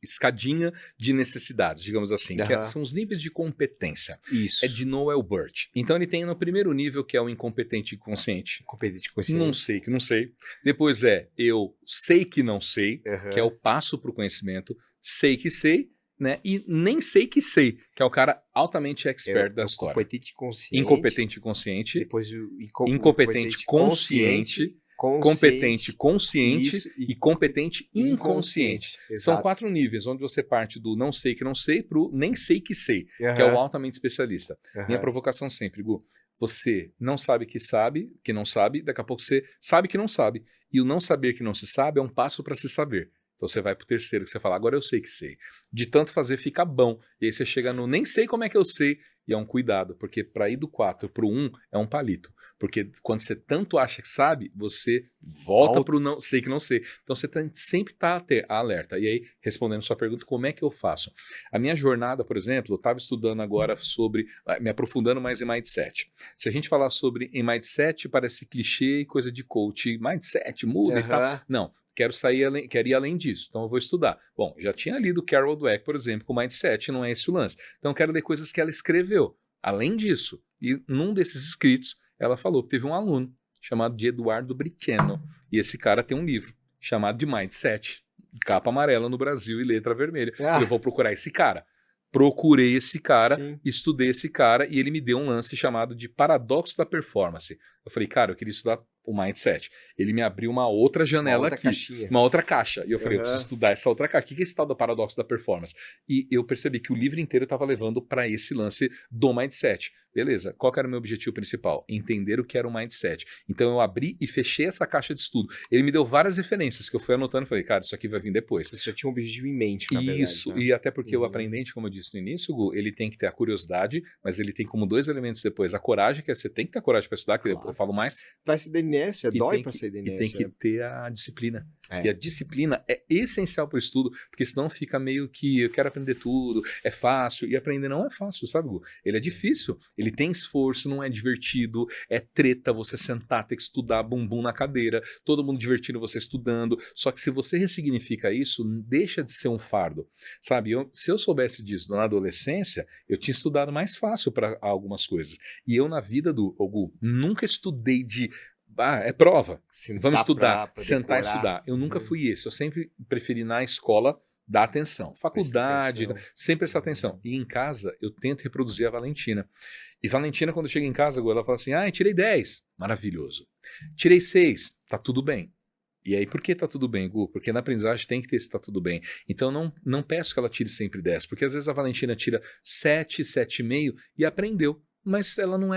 escadinha de necessidades, digamos assim, que são os níveis de competência. Isso. É de Noel Burt. Então ele tem no primeiro nível, que é o incompetente inconsciente. Incompetente consciente. Não sei que não sei. Depois eu sei que não sei, que é o passo para o conhecimento. Sei que sei, né? E nem sei que sei, que é o cara altamente expert da história. Incompetente consciente. Incompetente consciente. Depois o incompetente consciente. Competente consciente e competente inconsciente. São 4 níveis, onde você parte do não sei que não sei para o nem sei que sei, que é o altamente especialista. Minha provocação sempre, Gu, você não sabe que não sabe, daqui a pouco você sabe que não sabe. E o não saber que não se sabe é um passo para se saber. Então você vai pro terceiro, que você fala, agora eu sei que sei. De tanto fazer fica bom. E aí você chega no nem sei como é que eu sei. E é um cuidado, porque para ir do 4 pro 1 é um palito. Porque quando você tanto acha que sabe, você volta pro não sei que não sei. Então você sempre tá alerta. E aí, respondendo sua pergunta, como é que eu faço? A minha jornada, por exemplo, eu estava estudando agora sobre, me aprofundando mais em mindset. Se a gente falar sobre em mindset, parece clichê e coisa de coach. Mindset, muda e tal. Não. Quero ir além disso, então eu vou estudar. Bom, já tinha lido Carol Dweck, por exemplo, com Mindset, não é esse o lance. Então eu quero ler coisas que ela escreveu. Além disso, e num desses escritos, ela falou que teve um aluno chamado de Eduardo Briceno, e esse cara tem um livro chamado de Mindset, capa amarela no Brasil e letra vermelha. Eu vou procurar esse cara. Procurei esse cara, estudei esse cara, e ele me deu um lance chamado de paradoxo da performance. Eu falei, cara, eu queria estudar o mindset. Ele me abriu uma outra janela aqui, uma outra caixa. E eu falei, eu preciso estudar essa outra caixa. O que é esse tal do paradoxo da performance? E eu percebi que o livro inteiro estava levando para esse lance do mindset. Beleza, qual que era o meu objetivo principal? Entender o que era o mindset. Então eu abri e fechei essa caixa de estudo. Ele me deu várias referências que eu fui anotando e falei, cara, isso aqui vai vir depois. Você já tinha um objetivo em mente, na verdade. Isso, né? E até porque o aprendente, como eu disse no início, Gu, ele tem que ter a curiosidade, mas ele tem como 2 elementos depois a coragem, que é você tem que ter coragem para estudar, que eu falo mais. Vai ser da inércia, dói para ser da inércia. E tem que ter a disciplina. E a disciplina é essencial para o estudo, porque senão fica meio que eu quero aprender tudo, é fácil, e aprender não é fácil, sabe, Gu? Ele é difícil, ele tem esforço, não é divertido, é treta você sentar, ter que estudar bumbum na cadeira, todo mundo divertindo você estudando, só que se você ressignifica isso, deixa de ser um fardo, sabe? Se eu soubesse disso na adolescência, eu tinha estudado mais fácil para algumas coisas, e eu na vida do Gu, nunca estudei de é prova, vamos estudar, sentar e estudar. Eu nunca fui esse, eu sempre preferi na escola dar atenção. Faculdade, sempre prestar atenção. E em casa, eu tento reproduzir a Valentina. E Valentina, quando chega em casa, ela fala assim, tirei 10, maravilhoso. Tirei 6, tá tudo bem. E aí, por que tá tudo bem, Gu? Porque na aprendizagem tem que ter esse tá tudo bem. Então, não peço que ela tire sempre 10, porque às vezes a Valentina tira 7, 7,5 e aprendeu. Mas ela não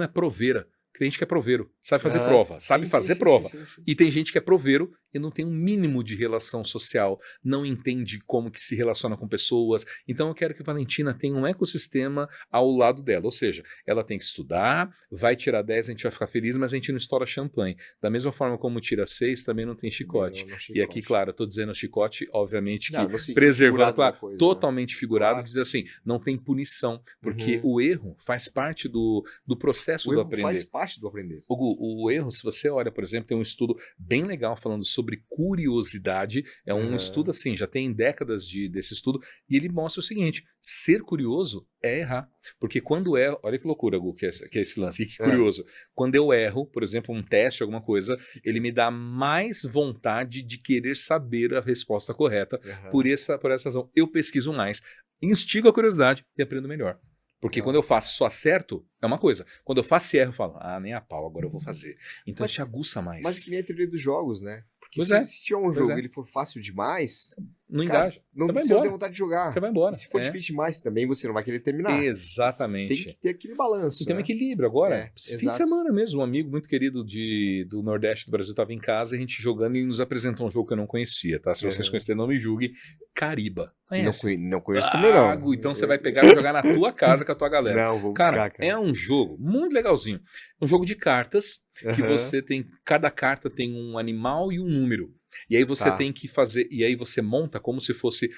é proveira. Tem gente que é proveiro, sabe fazer prova, sabe fazer prova. Sim. E tem gente que é proveiro e não tem um mínimo de relação social, não entende como que se relaciona com pessoas. Então eu quero que a Valentina tenha um ecossistema ao lado dela. Ou seja, ela tem que estudar, vai tirar 10, a gente vai ficar feliz, mas a gente não estoura champanhe. Da mesma forma como tira 6, também não tem chicote. E aqui, claro, eu estou dizendo chicote, obviamente que preservando, claro, totalmente figurado, dizer assim, não tem punição, porque o erro faz parte do processo do aprender. Faz parte do aprender. O erro, se você olha, por exemplo, tem um estudo bem legal falando sobre curiosidade, é um estudo assim, já tem décadas desse estudo, e ele mostra o seguinte, ser curioso é errar, porque quando olha que loucura, Gu, que é esse lance, que curioso, quando eu erro, por exemplo, um teste, alguma coisa, ele me dá mais vontade de querer saber a resposta correta, por essa razão, eu pesquiso mais, instigo a curiosidade e aprendo melhor. Porque quando eu faço só acerto, é uma coisa. Quando eu faço e erro, eu falo, nem a pau, agora eu vou fazer. Então isso te aguça mais. Mas que nem a teoria dos jogos, né? Porque se tiver um jogo e ele for fácil demais, não engaja. Você não tem vontade de jogar. Você vai embora. E se for difícil demais também, você não vai querer terminar. Exatamente. Tem que ter aquele balanço. Tem um equilíbrio agora. Fim de semana mesmo, um amigo muito querido do Nordeste do Brasil estava em casa, a gente jogando e nos apresentou um jogo que eu não conhecia, tá? Se vocês conhecerem, não me julguem. Cariba. Conhece? Não conheço também não. Então você vai pegar e jogar na tua casa com a tua galera. Não, vou buscar, cara. É um jogo muito legalzinho. Um jogo de cartas que você tem... Cada carta tem um animal e um número. E aí você tem que fazer... E aí você monta como se fosse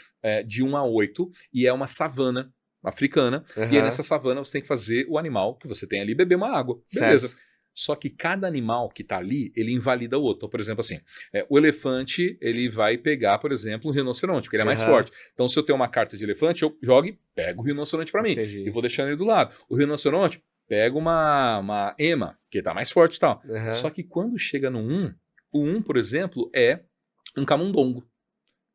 de 1 a 8 e é uma savana. africana, e aí nessa savana você tem que fazer o animal que você tem ali beber uma água. Beleza. Certo. Só que cada animal que está ali, ele invalida o outro. Então, por exemplo, assim, o elefante, ele vai pegar, por exemplo, um rinoceronte, porque ele é mais forte. Então, se eu tenho uma carta de elefante, eu jogo e pego o rinoceronte para mim. Entendi. E vou deixando ele do lado. O rinoceronte pega uma ema, que está mais forte e tal. Só que quando chega no 1, o 1, por exemplo, é um camundongo.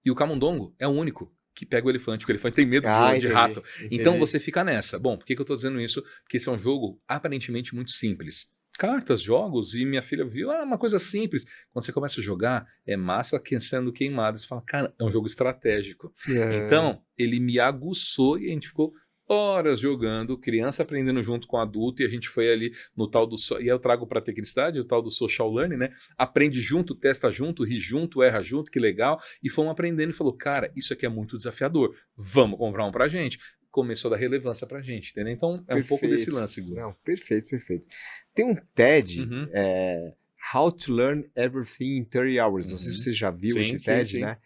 E o camundongo é o único que pega o elefante, porque o elefante tem medo de rato. Então, você fica nessa. Bom, por que eu estou dizendo isso? Porque esse é um jogo aparentemente muito simples. Cartas, jogos, e minha filha viu, uma coisa simples. Quando você começa a jogar, é massa sendo queimada. Você fala, cara, é um jogo estratégico. Então, ele me aguçou e a gente ficou horas jogando, criança aprendendo junto com adulto, e a gente foi ali no tal do... E aí eu trago para a tecnicidade, o tal do social learning, né? Aprende junto, testa junto, ri junto, erra junto, que legal. E fomos aprendendo e falou, cara, isso aqui é muito desafiador. Vamos comprar um pra gente. Começou a dar relevância pra gente, entendeu? Então, é um pouco desse lance, Gu. Não, perfeito. Tem um TED, How to Learn Everything in 30 Hours. Não sei se você já viu esse TED, né?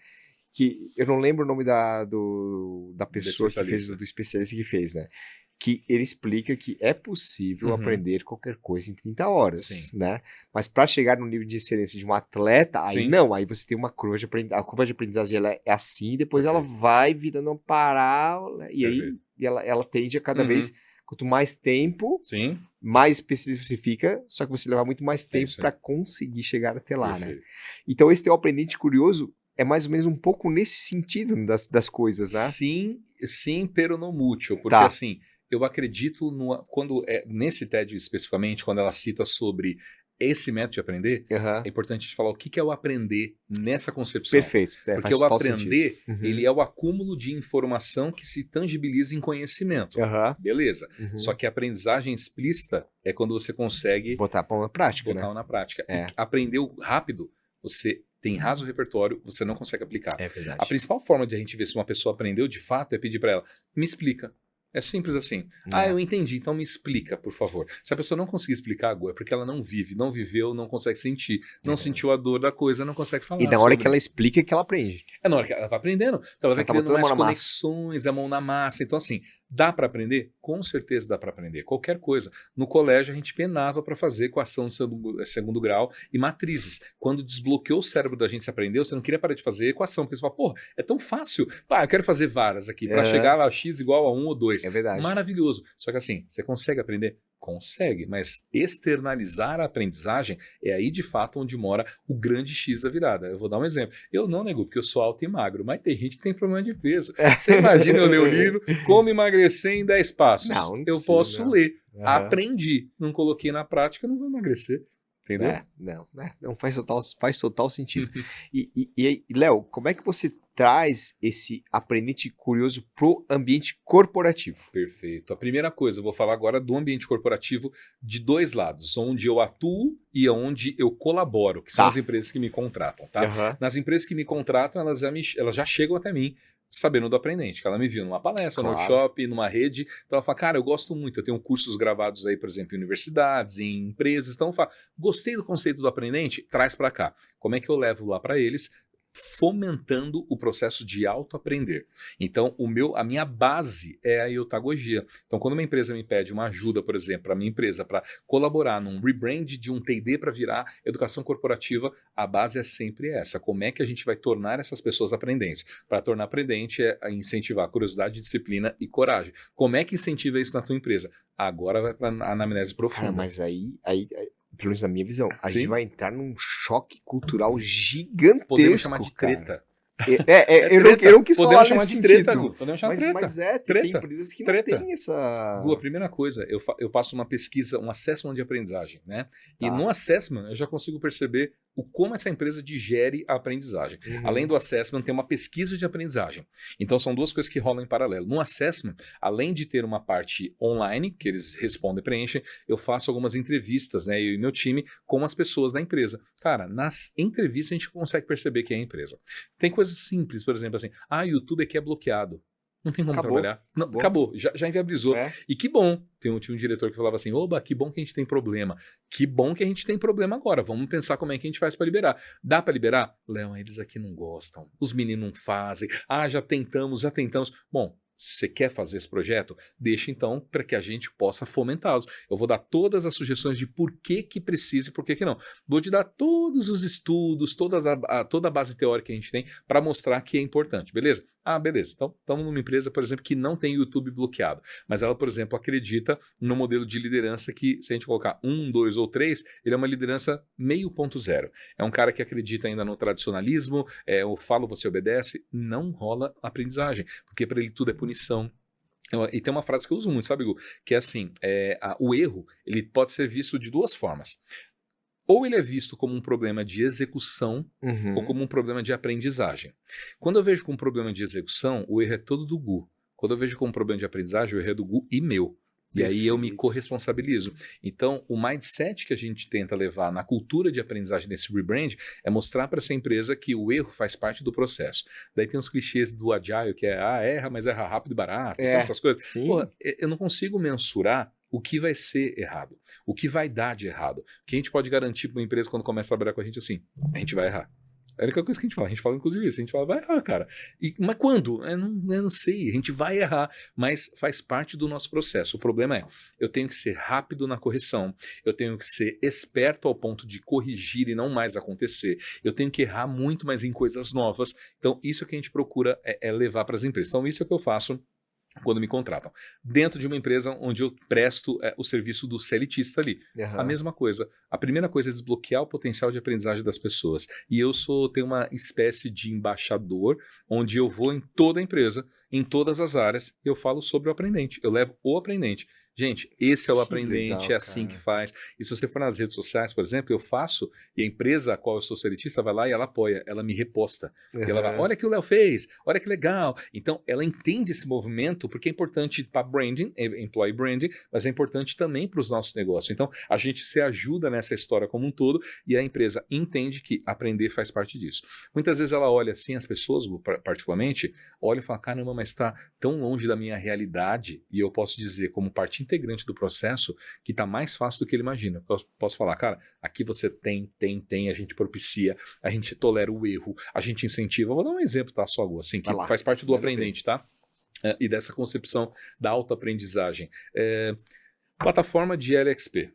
Que eu não lembro o nome da pessoa que fez, do especialista que fez, né? Que ele explica que é possível aprender qualquer coisa em 30 horas, né? Mas para chegar no nível de excelência de um atleta, aí não, aí você tem uma curva de aprendizagem, a curva de aprendizagem ela é assim, depois ela vai virando uma parábola, e aí ela tende a cada vez, quanto mais tempo, mais específico você fica, só que você leva muito mais tempo para conseguir chegar até lá, né? Então esse teu aprendente curioso é mais ou menos um pouco nesse sentido das coisas, né? Sim, pero no mútil, porque assim, eu acredito nesse TED especificamente, quando ela cita sobre esse método de aprender, é importante a gente falar o que é o aprender nessa concepção. Perfeito. Porque o aprender, ele é o acúmulo de informação que se tangibiliza em conhecimento. Beleza. Só que a aprendizagem explícita é quando você consegue... botar na prática, E aprender rápido, você tem raso repertório, você não consegue aplicar. É verdade. A principal forma de a gente ver se uma pessoa aprendeu de fato é pedir para ela, me explica. É simples assim. Eu entendi, então me explica, por favor. Se a pessoa não conseguir explicar, é porque ela não vive, não viveu, não consegue sentir, não sentiu a dor da coisa, não consegue falar. E na hora que ela explica, que ela aprende. É na hora que ela vai aprendendo, então ela vai criando mais conexões, a mão na massa. Então assim, dá para aprender? Com certeza dá para aprender. Qualquer coisa. No colégio a gente penava para fazer equação de segundo grau e matrizes. Quando desbloqueou o cérebro da gente se aprendeu, você não queria parar de fazer equação, porque você fala, pô, é tão fácil. Eu quero fazer varas aqui para chegar lá x igual a 1 ou 2. É verdade. Maravilhoso. Só que assim, você consegue aprender? Consegue, mas externalizar a aprendizagem é aí de fato onde mora o grande X da virada. Eu vou dar um exemplo. Eu não nego, porque eu sou alto e magro, mas tem gente que tem problema de peso. Você imagina eu ler o livro Como Emagrecer em 10 Passos. Não eu posso ler. Aprendi, não coloquei na prática, não vou emagrecer. Entendeu? Não faz total sentido. E Léo, como é que você traz esse aprendente curioso pro ambiente corporativo? Perfeito. A primeira coisa, eu vou falar agora do ambiente corporativo de dois lados, onde eu atuo e onde eu colaboro, que são as empresas que me contratam, tá? Nas empresas que me contratam, elas já chegam até mim sabendo do aprendente, que ela me viu numa palestra, no workshop, numa rede, então ela fala, cara, eu gosto muito, eu tenho cursos gravados aí, por exemplo, em universidades, em empresas, então eu falo, gostei do conceito do aprendente, traz para cá. Como é que eu levo lá para eles? Fomentando o processo de autoaprender. Então, a minha base é a eutagogia. Então, quando uma empresa me pede uma ajuda, por exemplo, para a minha empresa, para colaborar num rebrand de um T&D para virar educação corporativa, a base é sempre essa. Como é que a gente vai tornar essas pessoas aprendentes? Para tornar aprendente é incentivar curiosidade, disciplina e coragem. Como é que incentiva isso na tua empresa? Agora vai para a anamnese profunda. Mas aí pelo menos na minha visão, a gente vai entrar num choque cultural gigantesco. Podemos chamar de treta. Eu não quis falar chamar nesse de treta, sentido. Gu. Podemos chamar de treta. Mas tem empresas que não tem essa... Gu, a primeira coisa, eu passo uma pesquisa, um assessment de aprendizagem, né? E no assessment eu já consigo perceber como essa empresa digere a aprendizagem. Além do assessment, tem uma pesquisa de aprendizagem. Então, são duas coisas que rolam em paralelo. No assessment, além de ter uma parte online, que eles respondem e preenchem, eu faço algumas entrevistas, né, eu e meu time, com as pessoas da empresa. Cara, nas entrevistas a gente consegue perceber quem é a empresa. Tem coisas simples, por exemplo, assim, o YouTube aqui é bloqueado. Não tem como trabalhar. Não, acabou. Já inviabilizou. E que bom. Tinha um diretor que falava assim, oba, que bom que a gente tem problema. Que bom que a gente tem problema agora. Vamos pensar como é que a gente faz para liberar. Dá para liberar? Léo, eles aqui não gostam. Os meninos não fazem. Já tentamos. Bom, Você quer fazer esse projeto? Deixa então para que a gente possa fomentá-los. Eu vou dar todas as sugestões de por que precisa e por que não. Vou te dar todos os estudos, toda a base teórica que a gente tem para mostrar que é importante, beleza? Ah, beleza. Então, estamos numa empresa, por exemplo, que não tem YouTube bloqueado, mas ela, por exemplo, acredita no modelo de liderança que, se a gente colocar 1, 2 ou 3, ele é uma liderança 0.0. É um cara que acredita ainda no tradicionalismo, o falo, você obedece, não rola aprendizagem, porque para ele tudo é punição. E tem uma frase que eu uso muito, sabe, Gu? Que é assim, o erro ele pode ser visto de duas formas. Ou ele é visto como um problema de execução ou como um problema de aprendizagem. Quando eu vejo como um problema de execução, o erro é todo do Gu. Quando eu vejo como um problema de aprendizagem, o erro é do Gu e meu. E aí eu me corresponsabilizo. Então, o mindset que a gente tenta levar na cultura de aprendizagem desse rebrand é mostrar para essa empresa que o erro faz parte do processo. Daí tem uns clichês do Agile que erra, mas erra rápido e barato, sabe essas coisas. Porra, eu não consigo mensurar o que vai ser errado, o que vai dar de errado. O que a gente pode garantir para uma empresa quando começa a trabalhar com a gente assim, a gente vai errar. É a única coisa que a gente fala inclusive isso, a gente fala, vai errar, cara. Mas quando? Eu não sei, a gente vai errar, mas faz parte do nosso processo. O problema é, eu tenho que ser rápido na correção, eu tenho que ser esperto ao ponto de corrigir e não mais acontecer, eu tenho que errar muito mais em coisas novas. Então, isso que a gente procura levar para as empresas. Então, isso é o que eu faço quando me contratam. Dentro de uma empresa onde eu presto o serviço do CLTista ali. A mesma coisa. A primeira coisa é desbloquear o potencial de aprendizagem das pessoas. E eu tenho uma espécie de embaixador, onde eu vou em toda a empresa, em todas as áreas, eu falo sobre o aprendente. Eu levo o aprendente. Gente, esse é o aprendente, legal, é assim que faz. E se você for nas redes sociais, por exemplo, eu faço, e a empresa a qual eu sou CLTista vai lá e ela apoia, ela me reposta. Ela vai, olha o que o Léo fez, olha que legal. Então, ela entende esse movimento, porque é importante para branding, employee branding, mas é importante também para os nossos negócios. Então, a gente se ajuda nessa história como um todo, e a empresa entende que aprender faz parte disso. Muitas vezes ela olha assim, as pessoas, particularmente, olham e falam, caramba, mas está tão longe da minha realidade, e eu posso dizer, como parte integrante do processo, que está mais fácil do que ele imagina. Eu posso falar, cara, aqui você tem, a gente propicia, a gente tolera o erro, a gente incentiva. Eu vou dar um exemplo, tá, só assim, que faz parte do aprendente, tá? E dessa concepção da autoaprendizagem. Plataforma de LXP,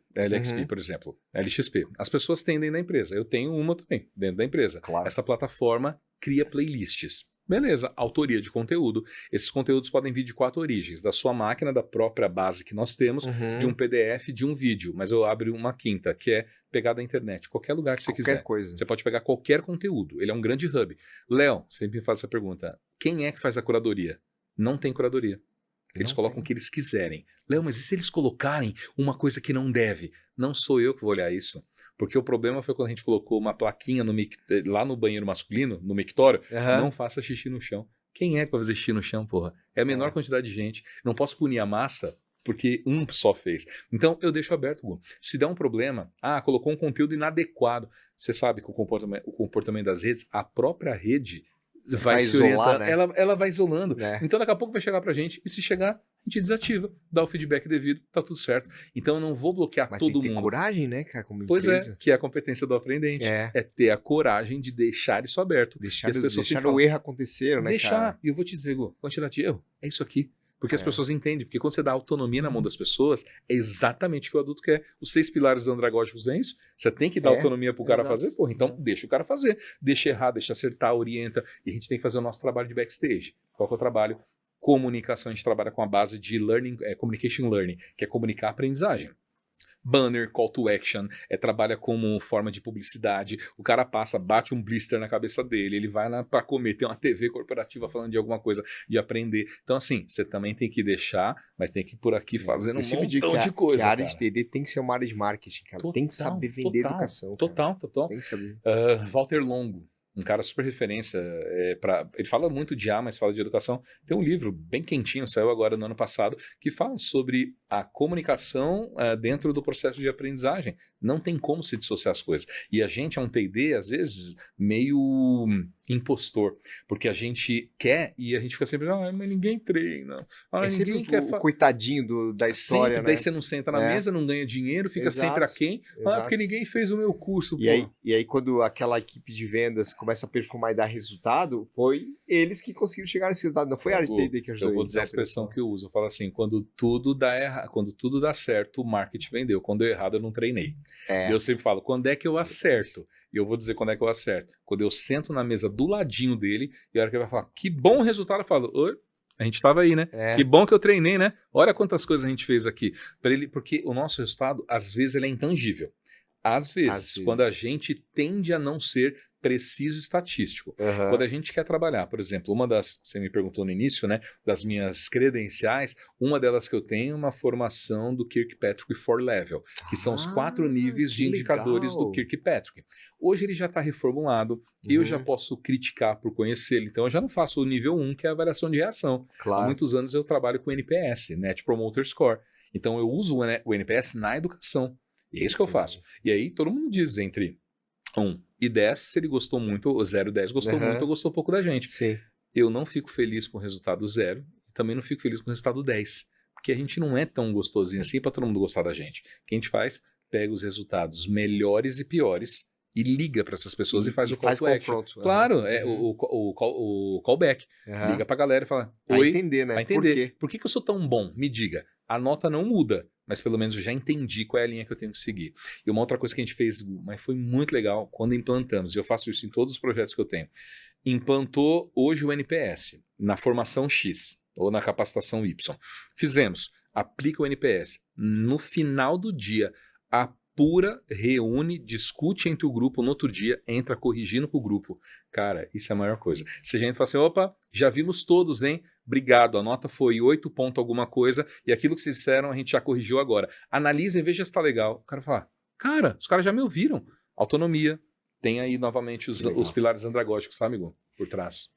por exemplo, LXP. As pessoas têm dentro da empresa. Eu tenho uma também dentro da empresa. Claro. Essa plataforma cria playlists. Beleza, autoria de conteúdo. Esses conteúdos podem vir de 4 origens. Da sua máquina, da própria base que nós temos, de um PDF, de um vídeo. Mas eu abro uma quinta, que é pegar da internet. Qualquer lugar que você quiser. Coisa. Você pode pegar qualquer conteúdo. Ele é um grande hub. Léo, sempre me faz essa pergunta. Quem é que faz a curadoria? Não tem curadoria. Eles colocam o que eles quiserem. Léo, mas e se eles colocarem uma coisa que não deve? Não sou eu que vou olhar isso. Porque o problema foi quando a gente colocou uma plaquinha lá no banheiro masculino, no mictório, não faça xixi no chão. Quem é que vai fazer xixi no chão, porra? É a menor quantidade de gente. Não posso punir a massa porque um só fez. Então, eu deixo aberto, Gu. Se der um problema, colocou um conteúdo inadequado. Você sabe que o comportamento das redes, a própria rede vai se orientar, né? Ela vai isolando. Então, daqui a pouco vai chegar pra gente, e se chegar, a gente desativa, dá o feedback devido, tá tudo certo. Então, eu não vou bloquear todo mundo. Mas tem que ter coragem, né, cara, como empresa. Pois é, que é a competência do aprendente. É ter a coragem de deixar isso aberto. Deixar o erro acontecer, né, cara? E eu vou te dizer, Gu, quantidade de erro, é isso aqui. Porque as pessoas entendem, porque quando você dá autonomia na mão das pessoas, é exatamente o que o adulto quer. Os 6 pilares andragógicos é isso. Você tem que dar autonomia pro cara fazer, porra, então deixa o cara fazer. Deixa errar, deixa acertar, orienta. E a gente tem que fazer o nosso trabalho de backstage. Qual que é o trabalho? Comunicação, a gente trabalha com a base de communication learning, que é comunicar a aprendizagem. Banner, call to action, trabalha como forma de publicidade. O cara passa, bate um blister na cabeça dele, ele vai para comer, tem uma TV corporativa falando de alguma coisa, de aprender. Então, assim, você também tem que deixar, mas tem que ir por aqui fazendo um montão de coisa. A área de TD tem que ser uma área de marketing, cara. Tem que saber vender educação. Total. Tem que saber. Walter Longo, um cara super referência, ele fala muito de mas fala de educação. Tem um livro bem quentinho, saiu agora no ano passado, que fala sobre a comunicação dentro do processo de aprendizagem. Não tem como se dissociar as coisas. E a gente é um TD, às vezes, meio impostor, porque a gente quer e a gente fica sempre, mas ninguém treina. Ninguém quer o coitadinho da história, sempre, né? Daí você não senta na mesa, não ganha dinheiro, fica sempre aquém. Porque ninguém fez o meu curso. E aí, quando aquela equipe de vendas começa a performar e dar resultado, foi eles que conseguiram chegar nesse resultado, não foi a área de T&D que ajudou. Eu vou dizer a expressão que eu uso, eu falo assim, quando tudo dá certo, o marketing vendeu, quando deu errado eu não treinei. E eu sempre falo, quando é que eu acerto? E eu vou dizer quando é que eu acerto. Quando eu sento na mesa do ladinho dele, e a hora que ele vai falar, que bom resultado, eu falo, oi, a gente estava aí, né? Que bom que eu treinei, né? Olha quantas coisas a gente fez aqui. Porque o nosso resultado, às vezes, ele é intangível. Às vezes, quando a gente tende a não ser preciso estatístico. Quando a gente quer trabalhar, por exemplo, você me perguntou no início, né, das minhas credenciais, uma delas que eu tenho é uma formação do Kirkpatrick 4-Level, que são os 4 níveis de indicadores do Kirkpatrick. Hoje ele já está reformulado, eu já posso criticar por conhecê-lo, então eu já não faço o nível 1, que é a avaliação de reação. Há muitos anos eu trabalho com o NPS, Net Promoter Score. Então eu uso o NPS na educação. E é isso que eu faço. E aí todo mundo diz entre 1 e 10, se ele gostou muito, o 0 e 10 gostou muito ou gostou pouco da gente. Sim. Eu não fico feliz com o resultado 0 e também não fico feliz com o resultado 10. Porque a gente não é tão gostosinho assim para todo mundo gostar da gente. O que a gente faz? Pega os resultados melhores e piores e liga para essas pessoas e faz o call to action. Claro, é o callback. Liga para a galera e fala, oi. Vai entender, né? Vai entender. Por que eu sou tão bom? Me diga. A nota não muda, mas pelo menos eu já entendi qual é a linha que eu tenho que seguir. E uma outra coisa que a gente fez, mas foi muito legal, quando implantamos, e eu faço isso em todos os projetos que eu tenho, implantou hoje o NPS na formação X, ou na capacitação Y. Fizemos, aplica o NPS. No final do dia, apura, reúne, discute entre o grupo, no outro dia, entra corrigindo com o grupo. Cara, isso é a maior coisa. Se a gente fala assim, opa, já vimos todos, hein? Obrigado, a nota foi 8 ponto alguma coisa, e aquilo que vocês disseram a gente já corrigiu agora. Analisa e veja se está legal. O cara fala, cara, os caras já me ouviram. Autonomia, tem aí novamente os pilares andragógicos, sabe, Gu? Por trás.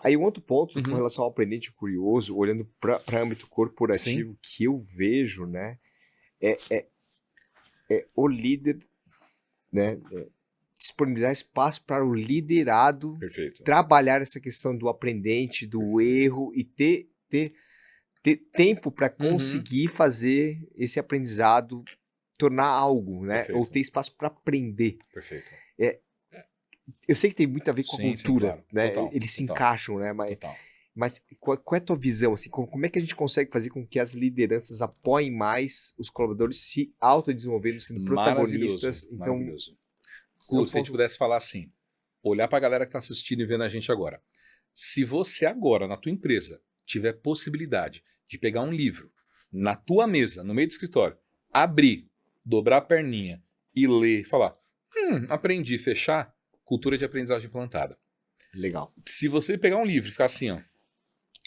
Aí um outro ponto com relação ao aprendente curioso, olhando para âmbito corporativo, que eu vejo, né, é o líder, né, disponibilizar espaço para o liderado trabalhar essa questão do aprendente, do erro e ter tempo para conseguir fazer esse aprendizado tornar algo, né? Ou ter espaço para aprender. Perfeito. Eu sei que tem muito a ver com a cultura, claro. né? Total, eles se encaixam, né? Mas qual é a tua visão? Assim, como é que a gente consegue fazer com que as lideranças apoiem mais os colaboradores se autodesenvolvendo, sendo protagonistas? Então, maravilhoso. Se a gente pudesse falar assim, olhar para a galera que está assistindo e vendo a gente agora. Se você agora, na tua empresa, tiver possibilidade de pegar um livro na tua mesa, no meio do escritório, abrir, dobrar a perninha e ler e falar, aprendi, fechar, cultura de aprendizagem implantada. Legal. Se você pegar um livro e ficar assim, ó,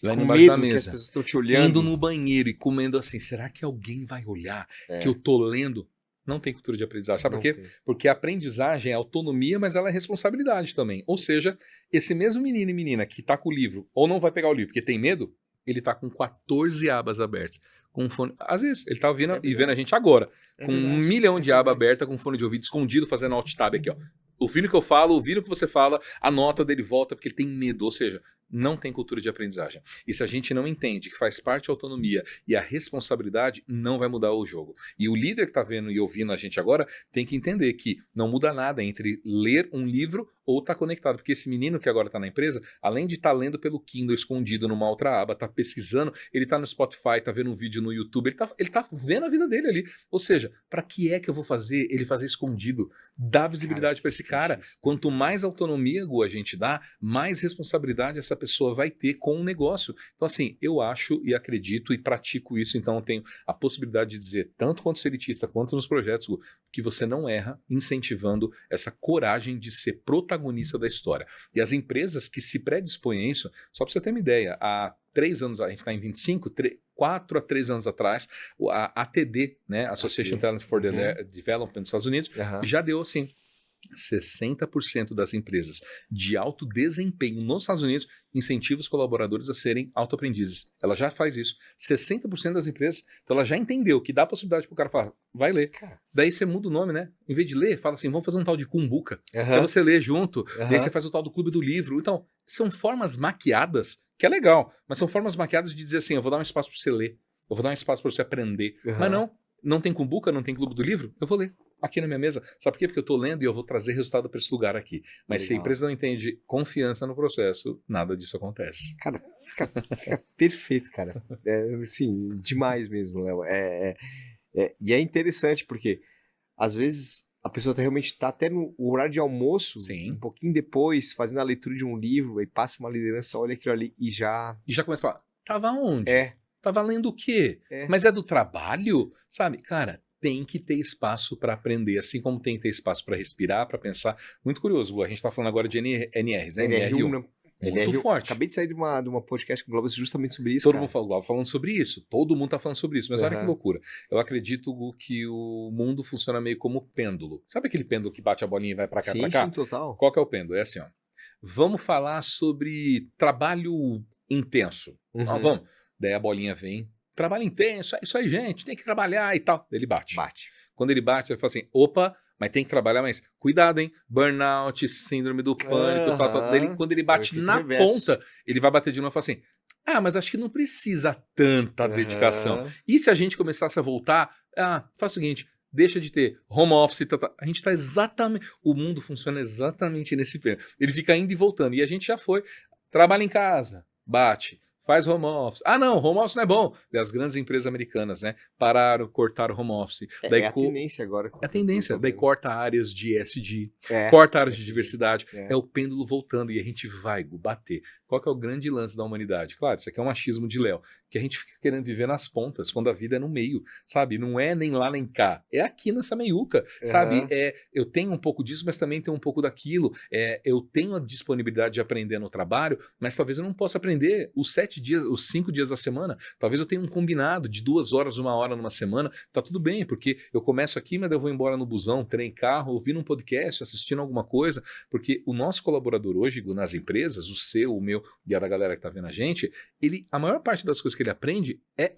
lá com embaixo da mesa, que as pessoas estão te olhando, indo no banheiro e comendo assim, será que alguém vai olhar que eu tô lendo? Não tem cultura de aprendizagem. Sabe por quê? Porque a aprendizagem é autonomia, mas ela é responsabilidade também. Ou seja, esse mesmo menino e menina que tá com o livro, ou não vai pegar o livro porque tem medo, ele tá com 14 abas abertas. Com fone... Às vezes, ele tá ouvindo e vendo a gente agora, com 1 milhão de abas abertas, com fone de ouvido escondido, fazendo alt tab aqui, ó. Ouvindo o que eu falo, ouvindo o que você fala, a nota dele volta porque ele tem medo. Ou seja, não tem cultura de aprendizagem. E se a gente não entende que faz parte a autonomia e a responsabilidade, não vai mudar o jogo. E o líder que está vendo e ouvindo a gente agora tem que entender que não muda nada entre ler um livro ou estar conectado. Porque esse menino que agora está na empresa, além de estar lendo pelo Kindle escondido numa outra aba, está pesquisando, ele está no Spotify, está vendo um vídeo no YouTube, ele tá vendo a vida dele ali. Ou seja, para que é que eu vou fazer ele fazer escondido? Dá visibilidade para esse cara. Quanto mais autonomia, Gu, a gente dá, mais responsabilidade essa pessoa vai ter com o negócio. Então, assim, eu acho e acredito e pratico isso, então eu tenho a possibilidade de dizer, tanto quanto seritista, quanto nos projetos, Gu, que você não erra incentivando essa coragem de ser protagonista da história. E as empresas que se predispõem a isso, só para você ter uma ideia, há 3 anos, a gente está em 25, 4 a 3 anos atrás, a ATD, né, Association Talent for Development dos Estados Unidos, já deu assim, 60% das empresas de alto desempenho nos Estados Unidos incentivam os colaboradores a serem autoaprendizes. Ela já faz isso. 60% das empresas, então ela já entendeu que dá a possibilidade para o cara falar, vai ler. Daí você muda o nome, né? Em vez de ler, fala assim, vamos fazer um tal de cumbuca. Então você lê junto, daí você faz o tal do clube do livro. Então, são formas maquiadas, que é legal, mas são formas maquiadas de dizer assim, eu vou dar um espaço para você ler, eu vou dar um espaço para você aprender. Mas não tem cumbuca, não tem clube do livro, eu vou ler. aqui na minha mesa. Sabe por quê? Porque eu estou lendo e eu vou trazer resultado para esse lugar aqui. Mas se a empresa não entende confiança no processo, nada disso acontece. Cara, fica perfeito, cara. Assim, demais mesmo, Léo. E é interessante porque, às vezes, a pessoa realmente está até no horário de almoço, Sim. um pouquinho depois, fazendo a leitura de um livro, aí passa uma liderança, olha aquilo ali e já... E já começa a falar, tava onde? É. Tava lendo o quê? Mas é do trabalho? Sabe? Cara, tem que ter espaço para aprender, assim como tem que ter espaço para respirar, para pensar. Muito curioso, a gente está falando agora de NRs, né? NR1, né? Muito forte. Acabei de sair de uma podcast com o Global justamente sobre isso. Todo mundo falando sobre isso. Todo mundo tá falando sobre isso. Mas olha que loucura. Eu acredito, Gu, que o mundo funciona meio como pêndulo. Sabe aquele pêndulo que bate a bolinha e vai para cá, para cá? Sim, total. Qual que é o pêndulo? É assim, ó. Vamos falar sobre trabalho intenso. Vamos. Daí a bolinha vem. Trabalho intenso, é isso aí, gente. Tem que trabalhar e tal. Ele bate. Quando ele bate, ele fala assim, opa, mas tem que trabalhar mais. Cuidado, hein? Burnout, síndrome do pânico, tal. Daí, quando ele bate na ponta, ele vai bater de novo e fala assim, mas acho que não precisa tanta dedicação. E se a gente começasse a voltar, faz o seguinte, deixa de ter home office, a gente está exatamente, o mundo funciona exatamente nesse pêndulo. Ele fica indo e voltando. E a gente já foi, trabalha em casa, bate. Faz home office. Não, home office não é bom. As grandes empresas americanas, né? Pararam, cortaram home office. Daí, a tendência agora. É a tendência. Daí corta áreas de ESG, corta áreas de diversidade. É o pêndulo voltando e a gente vai bater. Qual que é o grande lance da humanidade? Claro, isso aqui é um machismo de Léo, que a gente fica querendo viver nas pontas, quando a vida é no meio, sabe? Não é nem lá nem cá. É aqui nessa meiuca, sabe? Eu tenho um pouco disso, mas também tenho um pouco daquilo. Eu tenho a disponibilidade de aprender no trabalho, mas talvez eu não possa aprender os 7 dias, os 5 dias da semana. Talvez eu tenha um combinado de 2 horas, 1 hora numa semana. Tá tudo bem, porque eu começo aqui, mas eu vou embora no busão, trem, carro, ouvindo um podcast, assistindo alguma coisa, porque o nosso colaborador hoje, nas empresas, o seu, o meu e a da galera que tá vendo a gente, a maior parte das coisas que ele aprende é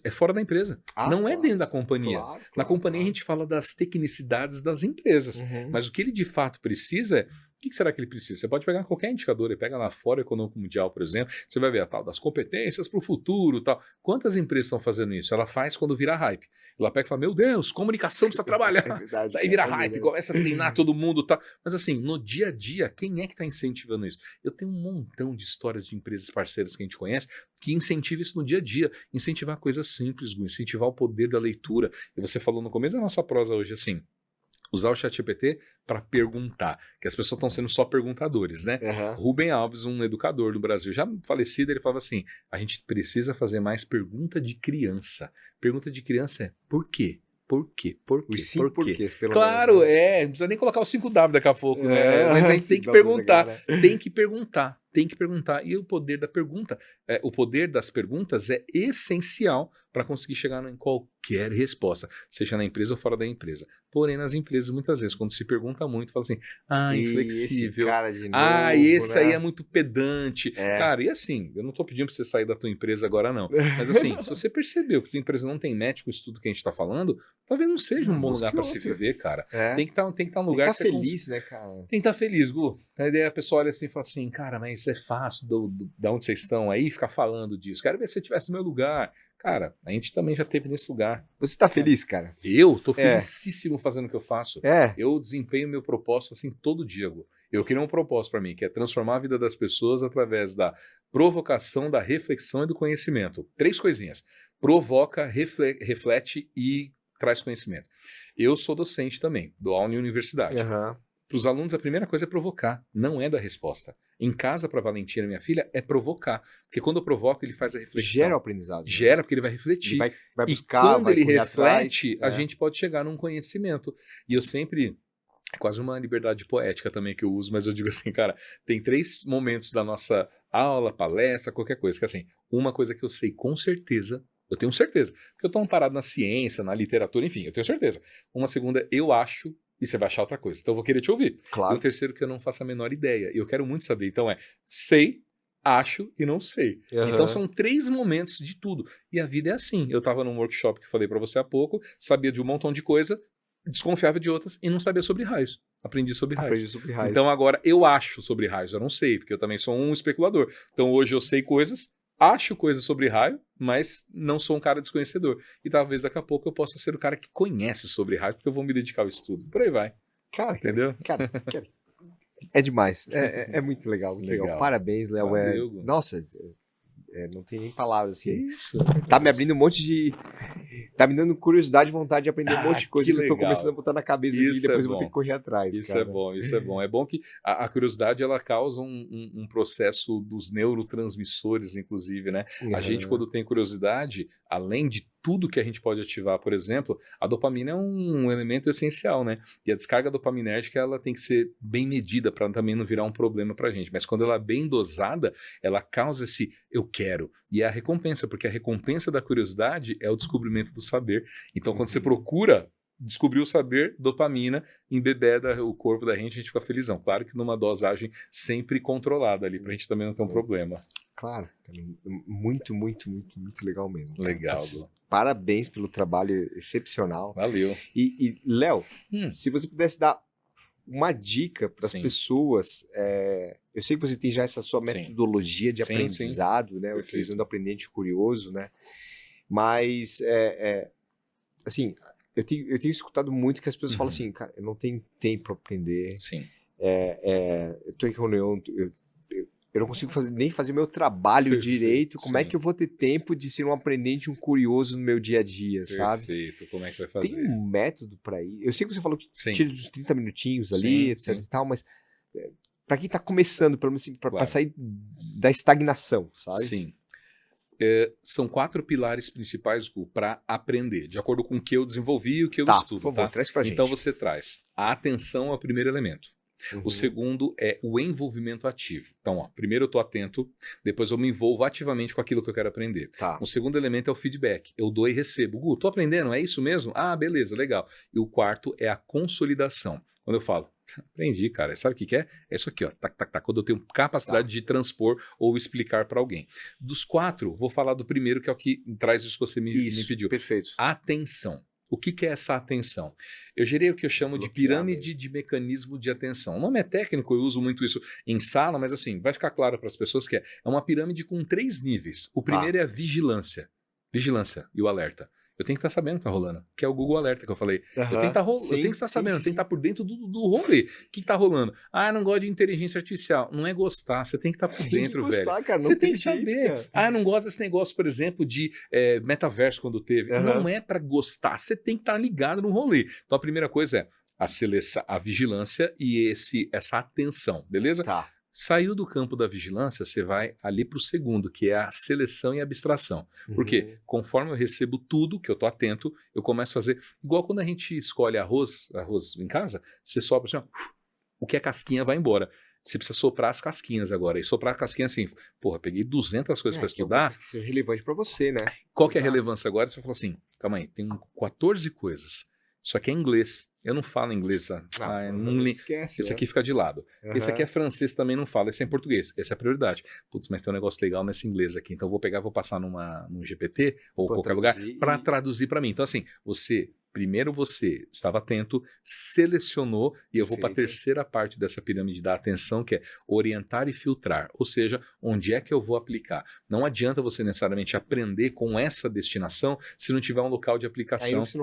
fora da empresa. Não é dentro da companhia. Na companhia a gente fala das tecnicidades das empresas, mas o que ele de fato precisa é, o que será que ele precisa? Você pode pegar qualquer indicador, ele pega lá fora, Econômico Mundial, por exemplo, você vai ver a tal das competências para o futuro, tal. Quantas empresas estão fazendo isso? Ela faz quando vira hype. Ela pega e fala, meu Deus, comunicação precisa trabalhar. Verdade, daí vira hype, começa a treinar todo mundo, tal. Mas assim, no dia a dia, quem é que está incentivando isso? Eu tenho um montão de histórias de empresas parceiras que a gente conhece que incentivam isso no dia a dia. Incentivar coisas simples, Gu, incentivar o poder da leitura. E você falou no começo da nossa prosa hoje, assim, usar o ChatGPT para perguntar, que as pessoas estão sendo só perguntadores, né? Rubem Alves, um educador do Brasil, já falecido, ele falava assim, a gente precisa fazer mais pergunta de criança. Pergunta de criança é, por quê? Por quê? Por quê? Os 5 porquês, pelo claro, menos. Né? Não precisa nem colocar os 5W daqui a pouco, né? Mas a gente tem que perguntar, tem que perguntar. E o poder da pergunta, o poder das perguntas é essencial para conseguir chegar em qualquer resposta, seja na empresa ou fora da empresa. Porém, nas empresas, muitas vezes, quando se pergunta muito, fala assim, inflexível. Esse cara de novo, esse né? aí é muito pedante. Cara, e assim, eu não tô pedindo para você sair da tua empresa agora, não. Mas assim, se você percebeu que tua empresa não tem match com isso tudo que a gente tá falando, talvez não seja um bom lugar para se viver, cara. Tem que estar num lugar que você feliz, né, cara? Tem que estar feliz, Gu. A ideia, a pessoa olha assim e fala assim, cara, mas é fácil da onde vocês estão aí ficar falando disso. Quero ver se você estivesse no meu lugar. Cara, a gente também já esteve nesse lugar. Você tá feliz, cara? Eu tô felicíssimo fazendo o que eu faço. Eu desempenho meu propósito assim todo dia, Gu. Eu queria um propósito para mim, que é transformar a vida das pessoas através da provocação, da reflexão e do conhecimento. 3 coisinhas. Provoca, reflete e traz conhecimento. Eu sou docente também, dou aula em universidade. Para os alunos, a primeira coisa é provocar, não é dar resposta. Em casa, para Valentina, minha filha, é provocar. Porque quando eu provoco, ele faz a reflexão. Gera o aprendizado. Né? Gera, porque ele vai refletir. Ele vai buscar, e quando vai ele reflete, atrás, a gente pode chegar num conhecimento. E eu sempre... É quase uma liberdade poética também que eu uso, mas eu digo assim, cara, tem 3 momentos da nossa aula, palestra, qualquer coisa, que assim, uma coisa que eu sei com certeza, eu tenho certeza, porque eu estou amparado na ciência, na literatura, enfim, eu tenho certeza. Uma segunda, eu acho, e você vai achar outra coisa. Então eu vou querer te ouvir. Claro. E o terceiro que eu não faço a menor ideia. E eu quero muito saber. Então sei, acho e não sei. Então são 3 momentos de tudo. E a vida é assim. Eu estava num workshop que falei para você há pouco, sabia de um montão de coisa, desconfiava de outras e não sabia sobre raios. Aprendi sobre raios. Então agora eu acho sobre raios. Eu não sei, porque eu também sou um especulador. Então hoje eu sei coisas acho coisas sobre raio, mas não sou um cara desconhecedor. E talvez daqui a pouco eu possa ser o cara que conhece sobre raio, porque eu vou me dedicar ao estudo. Por aí vai. Cara, entendeu? Cara, é demais. É muito legal, muito legal. Parabéns, Léo. Nossa, não tem nem palavras assim. Isso. Tá me abrindo um monte de... Tá me dando curiosidade e vontade de aprender um monte de coisa que eu tô começando a botar na cabeça aqui e depois eu vou ter que correr atrás. Isso cara. é bom, isso é bom. É bom que a curiosidade, ela causa um processo dos neurotransmissores, inclusive, né? A gente, quando tem curiosidade, além de tudo que a gente pode ativar, por exemplo, a dopamina é um elemento essencial, né? E a descarga dopaminérgica, ela tem que ser bem medida para também não virar um problema pra gente. Mas quando ela é bem dosada, ela causa esse eu quero. E é a recompensa, porque a recompensa da curiosidade é o descobrimento do saber. Então, quando você procura descobrir o saber, dopamina embebeda o corpo da gente, a gente fica felizão. Claro que numa dosagem sempre controlada ali, pra gente também não ter um problema. Claro, muito, muito, muito, muito legal mesmo. Legal. Parabéns pelo trabalho excepcional. Valeu. E Léo, se você pudesse dar uma dica para as pessoas, eu sei que você tem já essa sua metodologia de aprendizado, né? Utilizando o aprendente curioso, né? Mas, assim, eu tenho escutado muito que as pessoas falam assim, cara, eu não tenho tempo para aprender. Sim. Eu tô em reunião, eu não consigo nem fazer o meu trabalho direito. Como é que eu vou ter tempo de ser um aprendente, um curioso no meu dia a dia, sabe? Perfeito. Como é que vai fazer? Tem um método para ir? Eu sei que você falou que tira uns 30 minutinhos ali, etc e tal, mas para quem tá começando, pelo menos assim, para sair da estagnação, sabe? Sim. São 4 pilares principais para aprender, de acordo com o que eu desenvolvi e o que eu estudo. Por favor, traz pra gente. Então você traz a atenção é o primeiro elemento. O segundo é o envolvimento ativo. Então, primeiro eu estou atento, depois eu me envolvo ativamente com aquilo que eu quero aprender. O segundo elemento é o feedback. Eu dou e recebo. Gu, estou aprendendo, é isso mesmo? Ah, beleza, legal. E o quarto é a consolidação. Quando eu falo, aprendi, cara, sabe o que é? É isso aqui, ó, quando eu tenho capacidade de transpor ou explicar para alguém. Dos 4, vou falar do primeiro, que é o que traz isso que você me pediu. Perfeito. Atenção. O que é essa atenção? Eu gerei o que eu chamo de pirâmide de mecanismo de atenção. O nome é técnico, eu uso muito isso em sala, mas assim, vai ficar claro para as pessoas que é uma pirâmide com 3 níveis. O primeiro é a vigilância. Vigilância e o alerta. Eu tenho que estar sabendo o que está rolando, que é o Google Alerta que eu falei. Eu tenho que estar sabendo, eu tenho que estar por dentro do rolê. O que está rolando? Ah, eu não gosto de inteligência artificial. Não é gostar, você tem que estar por dentro, velho. Cara, você tem que saber. Cara. Ah, eu não gosto desse negócio, por exemplo, de metaverso quando teve. Não é para gostar, você tem que estar ligado no rolê. Então a primeira coisa é a vigilância e essa atenção, beleza? Tá. Saiu do campo da vigilância, você vai ali para o segundo, que é a seleção e abstração. Porque conforme eu recebo tudo, que eu estou atento, eu começo a fazer... Igual quando a gente escolhe arroz em casa, você sopra assim, o que é casquinha vai embora. Você precisa soprar as casquinhas agora. E soprar a casquinha assim, porra, peguei 200 coisas para estudar. Que seja relevante para você, né? Qual que é a relevância agora? Você fala assim, calma aí, tem 14 coisas. Isso aqui é inglês. Eu não falo inglês. Esquece. Esse aqui fica de lado. Esse aqui é francês, também não falo. Esse é em português. Essa é a prioridade. Putz, mas tem um negócio legal nesse inglês aqui. Então vou passar num GPT ou qualquer lugar para traduzir para mim. Então assim, primeiro você estava atento, selecionou, e eu vou para a terceira parte dessa pirâmide da atenção, que é orientar e filtrar. Ou seja, onde é que eu vou aplicar? Não adianta você necessariamente aprender com essa destinação se não tiver um local de aplicação. Aí você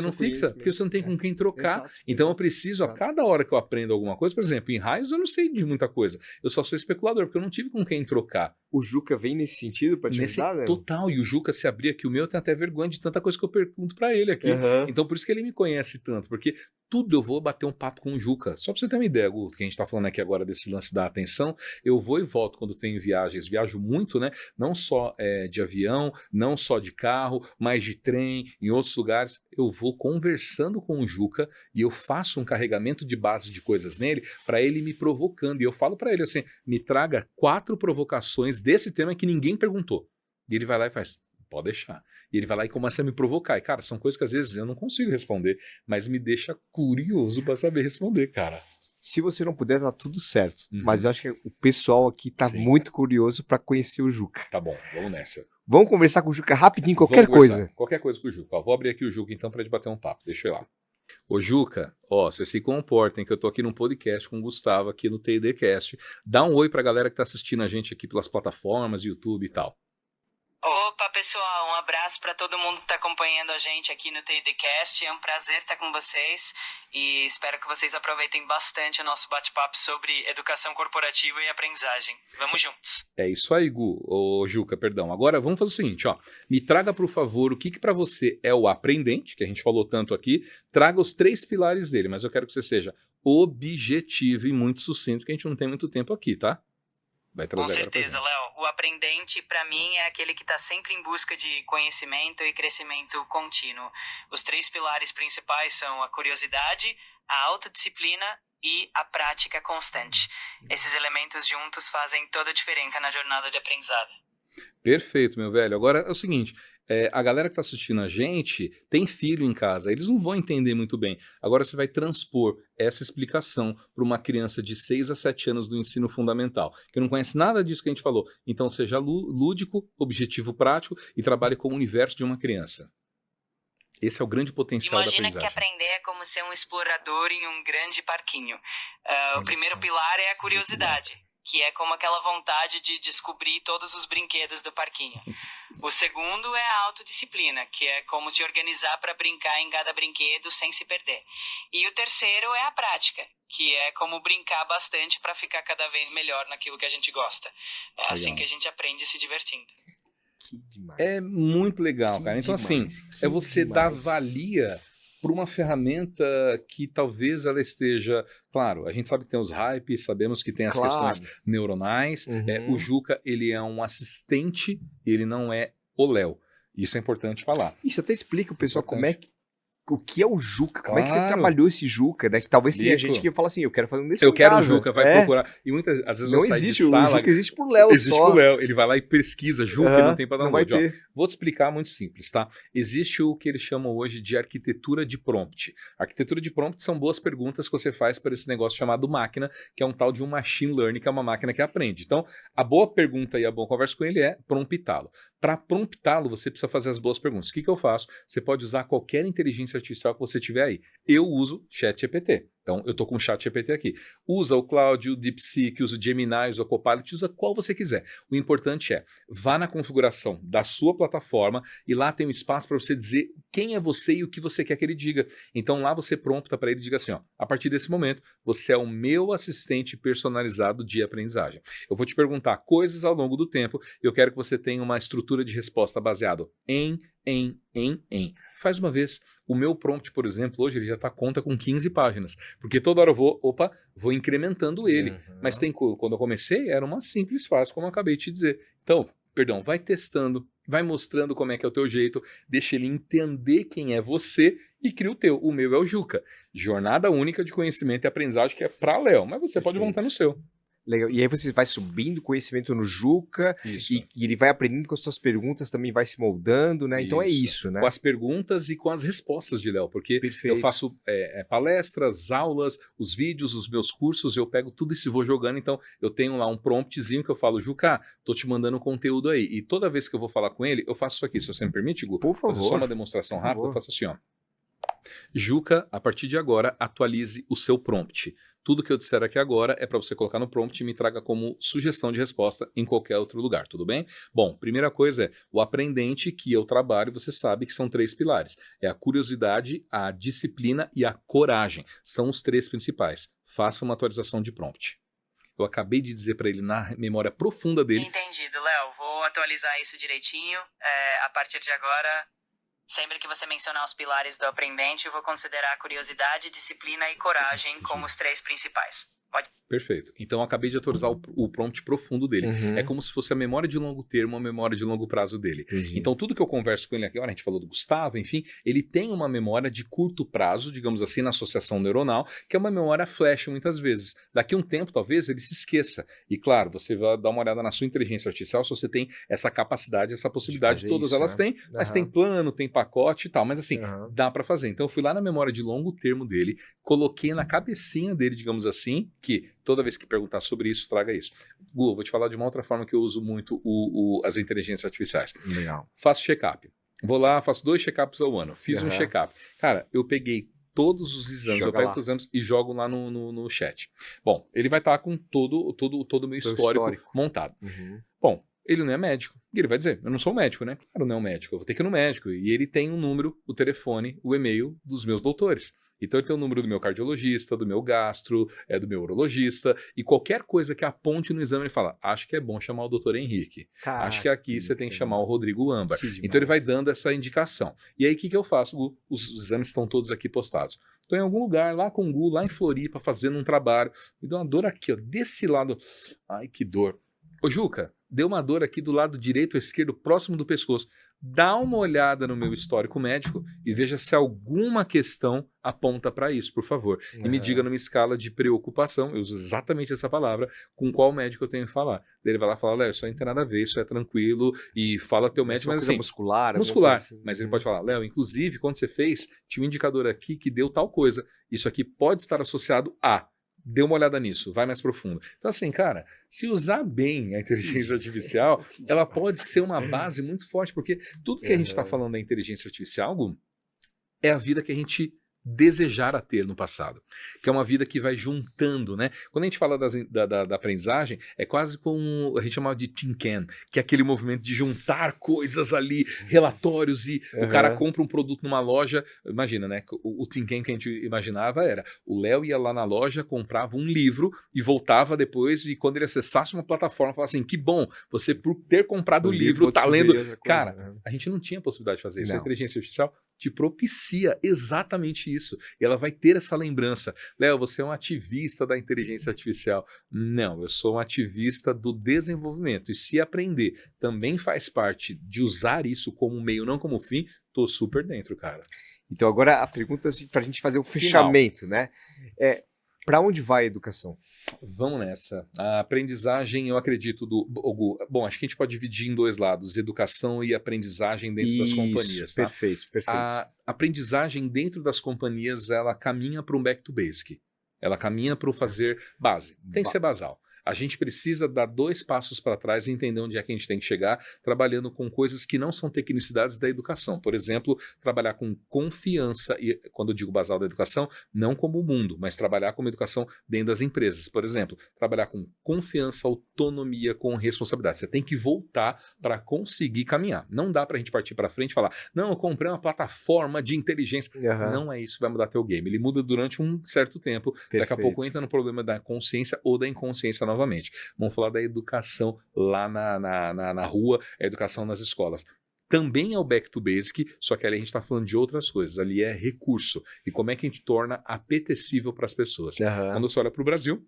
não fixa, porque você não tem com quem trocar. Então eu preciso, a cada hora que eu aprendo alguma coisa, por exemplo, em raios eu não sei de muita coisa. Eu só sou especulador, porque eu não tive com quem trocar. O Juca vem nesse sentido para te ajudar, né? Total, e o Juca, se abrir aqui o meu, eu tenho até vergonha de tanta coisa que eu pergunto para ele aqui. Então por isso que ele me conhece tanto, porque tudo eu vou bater um papo com o Juca. Só para você ter uma ideia, Gu, que a gente está falando aqui agora desse lance da atenção, eu vou e volto quando tenho viagens, viajo muito, né? Não só de avião, não só de carro, mas de trem, em outros lugares. Eu vou conversando com o Juca e eu faço um carregamento de base de coisas nele para ele me provocando. E eu falo para ele assim, me traga 4 provocações desse tema que ninguém perguntou. E ele vai lá e faz... Pode deixar. E ele vai lá e começa a me provocar. E, cara, são coisas que às vezes eu não consigo responder, mas me deixa curioso para saber responder, cara. Se você não puder, tá tudo certo. Mas eu acho que o pessoal aqui tá muito curioso para conhecer o Juca. Tá bom, vamos nessa. Vamos conversar com o Juca rapidinho, qualquer coisa. Qualquer coisa com o Juca. Vou abrir aqui o Juca então para gente bater um papo. Deixa eu ir lá. Ô Juca, ó, você se comportem que eu tô aqui num podcast com o Gustavo aqui no TDCast. Dá um oi pra galera que tá assistindo a gente aqui pelas plataformas, YouTube e tal. Opa, pessoal, um abraço para todo mundo que está acompanhando a gente aqui no TDCast. É um prazer estar com vocês e espero que vocês aproveitem bastante o nosso bate-papo sobre educação corporativa e aprendizagem. Vamos juntos. É isso aí, Juca, perdão. Agora vamos fazer o seguinte, ó. Me traga, por favor, o que para você é o aprendente, que a gente falou tanto aqui. Traga os 3 pilares dele, mas eu quero que você seja objetivo e muito sucinto, porque a gente não tem muito tempo aqui, tá? Vai trazer. Com certeza, Léo. O aprendente, para mim, é aquele que está sempre em busca de conhecimento e crescimento contínuo. Os 3 pilares principais são a curiosidade, a autodisciplina e a prática constante. Esses elementos juntos fazem toda a diferença na jornada de aprendizado. Perfeito, meu velho. Agora é o seguinte, a galera que está assistindo a gente tem filho em casa, eles não vão entender muito bem. Agora você vai transpor essa explicação para uma criança de 6 a 7 anos do ensino fundamental, que não conhece nada disso que a gente falou. Então seja lúdico, objetivo prático e trabalhe com o universo de uma criança. Esse é o grande potencial da aprendizagem. Imagina que aprender é como ser um explorador em um grande parquinho. O primeiro pilar é a curiosidade, que é como aquela vontade de descobrir todos os brinquedos do parquinho. O segundo é a autodisciplina, que é como se organizar para brincar em cada brinquedo sem se perder. E o terceiro é a prática, que é como brincar bastante para ficar cada vez melhor naquilo que a gente gosta. É assim que a gente aprende se divertindo. Que demais. É muito legal, cara. Então, assim, é você dar valia para uma ferramenta que talvez ela esteja... Claro, a gente sabe que tem os hypes, sabemos que tem as questões neuronais. O Juca, ele é um assistente, ele não é o Léo. Isso é importante falar. Isso até explica o pessoal o que é o Juca, como é que você trabalhou esse Juca, né? Que talvez tenha gente que fala assim, eu quero fazer um desse Eu quero o Juca, vai procurar. E muitas às vezes não eu saio existe, de sala... o Juca existe pro Léo existe só. Pro Léo, ele vai lá e pesquisa Juca e não tem para download. Não vai ter. Vou te explicar muito simples, tá? Existe o que eles chamam hoje de arquitetura de prompt. Arquitetura de prompt são boas perguntas que você faz para esse negócio chamado máquina, que é um tal de um machine learning, que é uma máquina que aprende. Então, a boa pergunta e a boa conversa com ele é promptá-lo. Para promptá-lo, você precisa fazer as boas perguntas. O que eu faço? Você pode usar qualquer inteligência artificial que você tiver aí. Eu uso ChatGPT. Então, eu estou com o ChatGPT aqui. Usa o Claude, o DeepSeek, usa o Gemini, usa o Copilot, usa qual você quiser. O importante é, vá na configuração da sua plataforma e lá tem um espaço para você dizer quem é você e o que você quer que ele diga. Então, lá você prompta para ele e diga assim, ó, a partir desse momento, você é o meu assistente personalizado de aprendizagem. Eu vou te perguntar coisas ao longo do tempo e eu quero que você tenha uma estrutura de resposta baseado em. Faz uma vez. O meu prompt, por exemplo, hoje ele já conta com 15 páginas. Porque toda hora eu vou incrementando ele. Mas quando eu comecei, era uma simples frase, como eu acabei de te dizer. Então, vai testando, vai mostrando como é que é o teu jeito, deixa ele entender quem é você e cria o teu. O meu é o Juca. Jornada única de conhecimento e aprendizagem que é para Léo, mas você pode montar no seu. Legal. E aí você vai subindo conhecimento no Juca e ele vai aprendendo com as suas perguntas, também vai se moldando, né? Então é isso, né? Com as perguntas e com as respostas de Léo, porque eu faço palestras, aulas, os vídeos, os meus cursos, eu pego tudo isso e vou jogando, então eu tenho lá um promptzinho que eu falo, Juca, tô te mandando conteúdo aí. E toda vez que eu vou falar com ele, eu faço isso aqui, se você me permite, Gu? Por favor. Fazer só uma demonstração rápida, eu faço assim, ó. Juca, a partir de agora, atualize o seu prompt. Tudo que eu disser aqui agora é para você colocar no prompt e me traga como sugestão de resposta em qualquer outro lugar, tudo bem? Bom, primeira coisa é o aprendente que eu trabalho, você sabe que são 3 pilares. É a curiosidade, a disciplina e a coragem. São os 3 principais. Faça uma atualização de prompt. Eu acabei de dizer para ele na memória profunda dele... Entendido, Léo. Vou atualizar isso direitinho. A partir de agora... Sempre que você mencionar os pilares do aprendente, eu vou considerar a curiosidade, disciplina e coragem como os 3 principais. Pode? Perfeito. Então eu acabei de atualizar o prompt profundo dele. É como se fosse a memória de longo termo, a memória de longo prazo dele. Então tudo que eu converso com ele aqui, a gente falou do Gustavo, enfim, ele tem uma memória de curto prazo, digamos assim, na associação neuronal, que é uma memória flash muitas vezes. Daqui a um tempo, talvez, ele se esqueça. E claro, você vai dar uma olhada na sua inteligência artificial se você tem essa capacidade, essa possibilidade. Todas elas têm, mas tem plano, tem pacote e tal. Mas assim, dá para fazer. Então eu fui lá na memória de longo termo dele, coloquei na cabecinha dele, digamos assim, que toda vez que perguntar sobre isso, traga isso. Gu, vou te falar de uma outra forma que eu uso muito as inteligências artificiais. Legal. Faço check-up. Vou lá, faço 2 check-ups ao ano. Fiz um check-up. Cara, eu peguei todos os exames. Joga eu pego lá. os exames e jogo lá no chat. Bom, ele vai estar com todo o meu histórico montado. Bom, ele não é médico. E ele vai dizer, eu não sou médico, né? Claro, não é um médico. Eu vou ter que ir no médico. E ele tem um número, o telefone, o e-mail dos meus doutores. Então ele tem o número do meu cardiologista, do meu gastro, do meu urologista, e qualquer coisa que aponte no exame ele fala, acho que é bom chamar o doutor Henrique. Caraca, acho que aqui você tem que chamar o Rodrigo Âmbar. Que demais. Então ele vai dando essa indicação. E aí o que eu faço, Gu? Os exames estão todos aqui postados. Estou em algum lugar, lá com o Gu, lá em Floripa, fazendo um trabalho. Me deu uma dor aqui, ó, desse lado. Ai, que dor. Ô Juca, deu uma dor aqui do lado direito ou esquerdo, próximo do pescoço. Dá uma olhada no meu histórico médico e veja se alguma questão aponta para isso, por favor. E me diga numa escala de preocupação, eu uso exatamente essa palavra, com qual médico eu tenho que falar. Daí ele vai lá e fala, Léo, isso aí não tem nada a ver, isso é tranquilo, e fala teu médico, mas assim... muscular, assim. Mas ele pode falar, Léo, inclusive, quando você fez, tinha um indicador aqui que deu tal coisa. Isso aqui pode estar associado a... Dê uma olhada nisso, vai mais profundo. Então assim, cara, se usar bem a inteligência artificial, ela pode ser uma base muito forte, porque tudo que a gente está falando da inteligência artificial, Gu, é a vida que a gente desejar a ter no passado, que é uma vida que vai juntando, né? Quando a gente fala da aprendizagem, é quase como a gente chamava de Tin Can, que é aquele movimento de juntar coisas ali, relatórios, e o cara compra um produto numa loja, imagina, né? O Tin Can que a gente imaginava era, o Léo ia lá na loja, comprava um livro e voltava depois, e quando ele acessasse uma plataforma, falava assim, que bom, você por ter comprado o livro, tá lendo... Cara, a gente não tinha possibilidade de fazer isso, a inteligência artificial te propicia exatamente isso. E ela vai ter essa lembrança. Léo, você é um ativista da inteligência artificial. Não, eu sou um ativista do desenvolvimento. E se aprender também faz parte de usar isso como meio, não como fim, tô super dentro, cara. Então agora a pergunta, assim, pra gente fazer o fechamento, né? Para onde vai a educação? Vamos nessa. A aprendizagem, eu acredito, bom, acho que a gente pode dividir em dois lados, educação e aprendizagem dentro das companhias. Tá? Perfeito. A aprendizagem dentro das companhias, ela caminha para um back to basic. Ela caminha para o fazer base. Tem que ser basal. A gente precisa dar 2 passos para trás e entender onde é que a gente tem que chegar, trabalhando com coisas que não são tecnicidades da educação. Por exemplo, trabalhar com confiança, e quando eu digo basal da educação, não como o mundo, mas trabalhar como educação dentro das empresas. Por exemplo, trabalhar com confiança, autonomia, com responsabilidade. Você tem que voltar para conseguir caminhar. Não dá para a gente partir para frente e falar, não, eu comprei uma plataforma de inteligência. Não é isso que vai mudar teu game. Ele muda durante um certo tempo. Perfeito. Daqui a pouco entra no problema da consciência ou da inconsciência novamente. Vamos falar da educação lá na rua, a educação nas escolas. Também é o back to basic, só que ali a gente está falando de outras coisas. Ali é recurso. E como é que a gente torna apetecível para as pessoas. Quando você olha para o Brasil,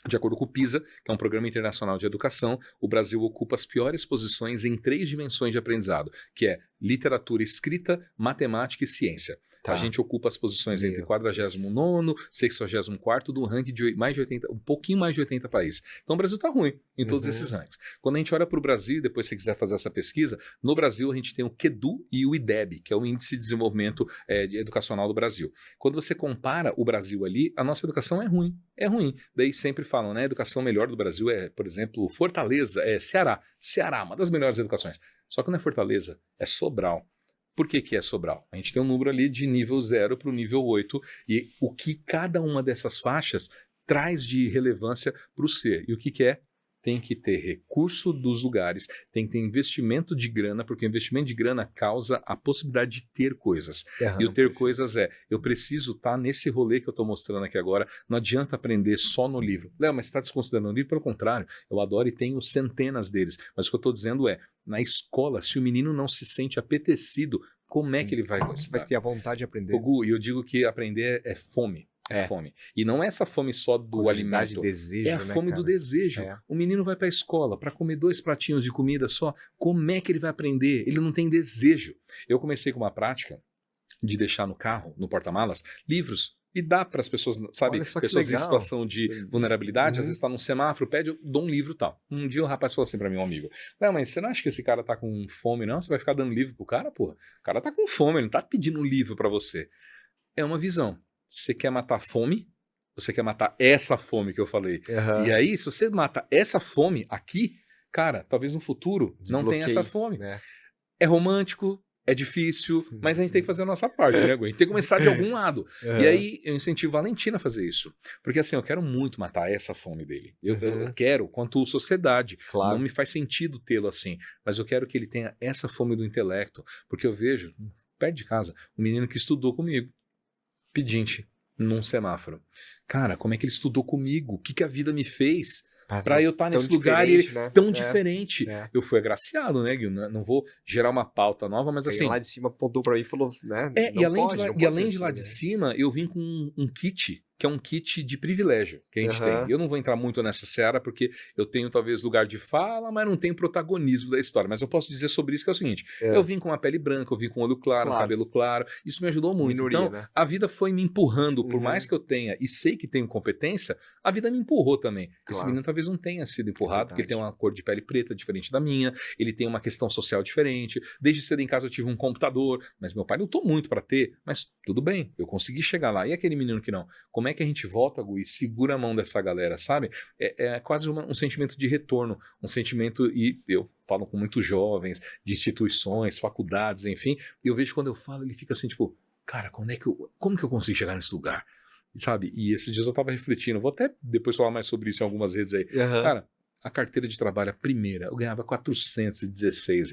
de acordo com o PISA, que é um programa internacional de educação, o Brasil ocupa as piores posições em 3 dimensões de aprendizado, que é literatura escrita, matemática e ciência. A gente ocupa as posições entre 49º, 64º do ranking de mais de 80, um pouquinho mais de 80 países. Então o Brasil está ruim em todos esses rankings. Quando a gente olha para o Brasil, depois se você quiser fazer essa pesquisa, no Brasil a gente tem o QEDU e o IDEB, que é o Índice de Desenvolvimento Educacional do Brasil. Quando você compara o Brasil ali, a nossa educação é ruim. É ruim. Daí sempre falam, né? A educação melhor do Brasil é, por exemplo, Fortaleza, Ceará. Ceará, uma das melhores educações. Só que não é Fortaleza, é Sobral. Por que é Sobral? A gente tem um número ali de nível 0 para o nível 8 e o que cada uma dessas faixas traz de relevância para o ser. E o que é? Tem que ter recurso dos lugares, tem que ter investimento de grana, porque o investimento de grana causa a possibilidade de ter coisas. E o ter coisas eu preciso estar nesse rolê que eu estou mostrando aqui agora, não adianta aprender só no livro. Léo, mas você está desconsiderando o livro? Pelo contrário, eu adoro e tenho centenas deles. Mas o que eu estou dizendo na escola, se o menino não se sente apetecido, como é que ele vai gostar? Vai ter a vontade de aprender. Gu, e eu digo que aprender é fome. É fome. E não é essa fome só do alimento. Desejo, é a fome do desejo. O menino vai para a escola para comer 2 pratinhos de comida só. Como é que ele vai aprender? Ele não tem desejo. Eu comecei com uma prática de deixar no carro, no porta-malas, livros. E dá para as pessoas, sabe, pessoas em situação de vulnerabilidade, às vezes está num semáforo, pede, eu dou um livro e tal. Um dia o rapaz falou assim para mim, um amigo, não, mas você não acha que esse cara tá com fome, não? Você vai ficar dando livro pro cara, porra? O cara tá com fome, ele não tá pedindo um livro para você. É uma visão. Você quer matar a fome? Você quer matar essa fome que eu falei? E aí, se você mata essa fome aqui, cara, talvez no futuro não tenha essa fome. É romântico, É difícil, mas a gente tem que fazer a nossa parte, né, Gui? A gente tem que começar de algum lado. E aí eu incentivo a Valentina a fazer isso. Porque assim, eu quero muito matar essa fome dele. Eu quero, quanto sociedade. Claro. Não me faz sentido tê-lo assim. Mas eu quero que ele tenha essa fome do intelecto. Porque eu vejo, perto de casa, um menino que estudou comigo. Pedinte, num semáforo. Cara, como é que ele estudou comigo? O que a vida me fez? Pra eu estar nesse lugar e ele, né? tão diferente. É. Eu fui agraciado, né, Gui? Não vou gerar uma pauta nova, mas assim... lá de cima apontou pra mim e falou, né? E além de lá de cima, eu vim com um kit, que é um kit de privilégio que a gente tem. Eu não vou entrar muito nessa seara, porque eu tenho talvez lugar de fala, mas não tenho protagonismo da história. Mas eu posso dizer sobre isso que é o seguinte, eu vim com uma pele branca, eu vim com olho claro, um cabelo claro, isso me ajudou muito. Minoria, então, né? a vida foi me empurrando, por mais que eu tenha, e sei que tenho competência, a vida me empurrou também. Esse menino talvez não tenha sido empurrado, porque ele tem uma cor de pele preta diferente da minha, ele tem uma questão social diferente, desde cedo em casa eu tive um computador, mas meu pai lutou muito para ter, mas tudo bem, eu consegui chegar lá. E aquele menino que não? Como é que a gente volta, Gui, e segura a mão dessa galera, sabe? É quase um sentimento de retorno, um sentimento, e eu falo com muitos jovens, de instituições, faculdades, enfim, e eu vejo quando eu falo, ele fica assim, tipo, cara, como que eu consigo chegar nesse lugar? Sabe? E esses dias eu tava refletindo, vou até depois falar mais sobre isso em algumas redes aí. Cara, a carteira de trabalho, a primeira, eu ganhava R$416,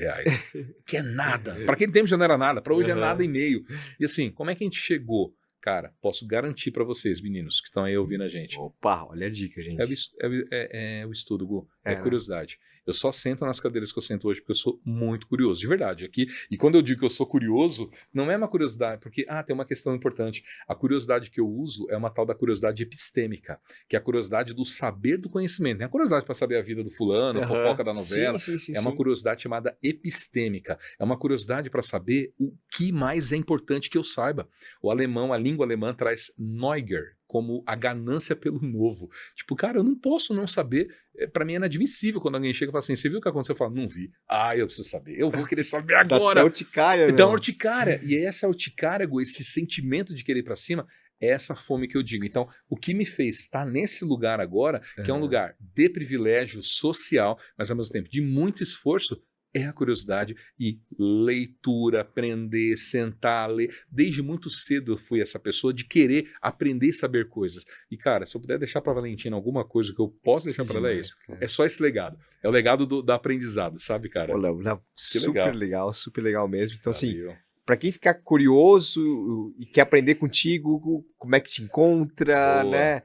que é nada. Para aquele tempo já não era nada, para hoje é nada e meio. E assim, como é que a gente chegou? Cara, posso garantir para vocês, meninos, que estão aí ouvindo a gente. Opa, olha a dica, gente. É o estudo, Gu. É a curiosidade. Eu só sento nas cadeiras que eu sento hoje porque eu sou muito curioso, de verdade. Aqui, e quando eu digo que eu sou curioso, não é uma curiosidade, porque, tem uma questão importante. A curiosidade que eu uso é uma tal da curiosidade epistêmica, que é a curiosidade do saber do conhecimento. Não é a curiosidade para saber a vida do fulano, a fofoca da novela. Sim, uma curiosidade chamada epistêmica. É uma curiosidade para saber o que mais é importante que eu saiba. O alemão, a língua alemã traz Neugier, como a ganância pelo novo. Tipo, cara, eu não posso não saber. Pra mim é inadmissível quando alguém chega e fala assim, você viu o que aconteceu? Eu falo, não vi. Eu preciso saber. Eu vou querer saber agora. Dá urticária, Dá urticária. E essa urticária, esse sentimento de querer ir pra cima, é essa fome que eu digo. Então, o que me fez estar nesse lugar agora, que é um lugar de privilégio social, mas ao mesmo tempo de muito esforço, é a curiosidade e leitura, aprender, sentar, ler. Desde muito cedo eu fui essa pessoa de querer aprender e saber coisas. E, cara, se eu puder deixar para Valentina alguma coisa que eu posso deixar para ela, é isso. Cara. É só esse legado. É o legado do aprendizado, sabe, cara? Olha, super legal mesmo. Então, assim, para quem ficar curioso e quer aprender contigo, como é que te encontra, né?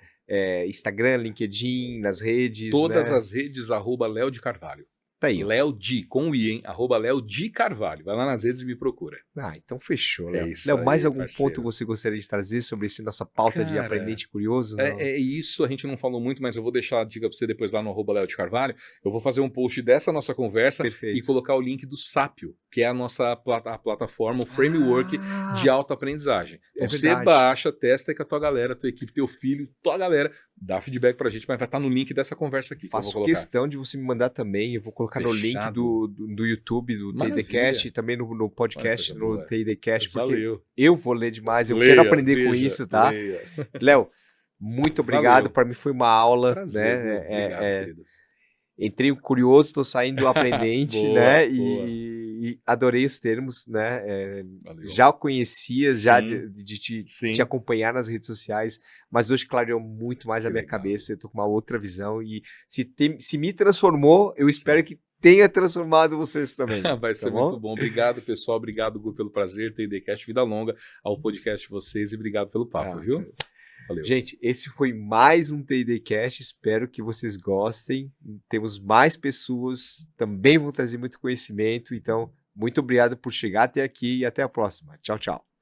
Instagram, LinkedIn, nas redes. Todas as redes, @Léo de Carvalho. Tá aí. Léo D, com o I, hein? @Léo D Carvalho. Vai lá nas redes e me procura. Então fechou, Léo. Léo, mais algum ponto você gostaria de trazer sobre essa nossa pauta de aprendente curioso? É isso, a gente não falou muito, mas eu vou deixar a dica para você depois lá no @Léo de Carvalho. Eu vou fazer um post dessa nossa conversa e colocar o link do Sápio, que é a nossa plataforma, o framework de autoaprendizagem. Então você baixa, testa aí com a tua galera, tua equipe, teu filho, tua galera, dá feedback pra gente, mas vai estar no link dessa conversa aqui. Faço questão de você me mandar também, eu vou colocar no link do YouTube, do TDCast, e também no podcast, no TDCast, porque eu vou ler demais, eu quero aprender com isso, tá? Léo, muito obrigado, para mim foi uma aula, prazer, né? Obrigado, entrei curioso, estou saindo aprendente, né? E adorei os termos, né? Já conhecia, já de te acompanhar nas redes sociais, mas hoje clareou muito mais a minha cabeça, eu tô com uma outra visão e se me transformou, eu espero que tenha transformado vocês também. Vai ser muito bom. Obrigado, pessoal. Obrigado, Gu, pelo prazer. TDCast, vida longa ao podcast de vocês e obrigado pelo papo, viu? Valeu. Gente, esse foi mais um TDCast. Espero que vocês gostem. Temos mais pessoas, também vão trazer muito conhecimento. Então, muito obrigado por chegar até aqui e até a próxima. Tchau, tchau.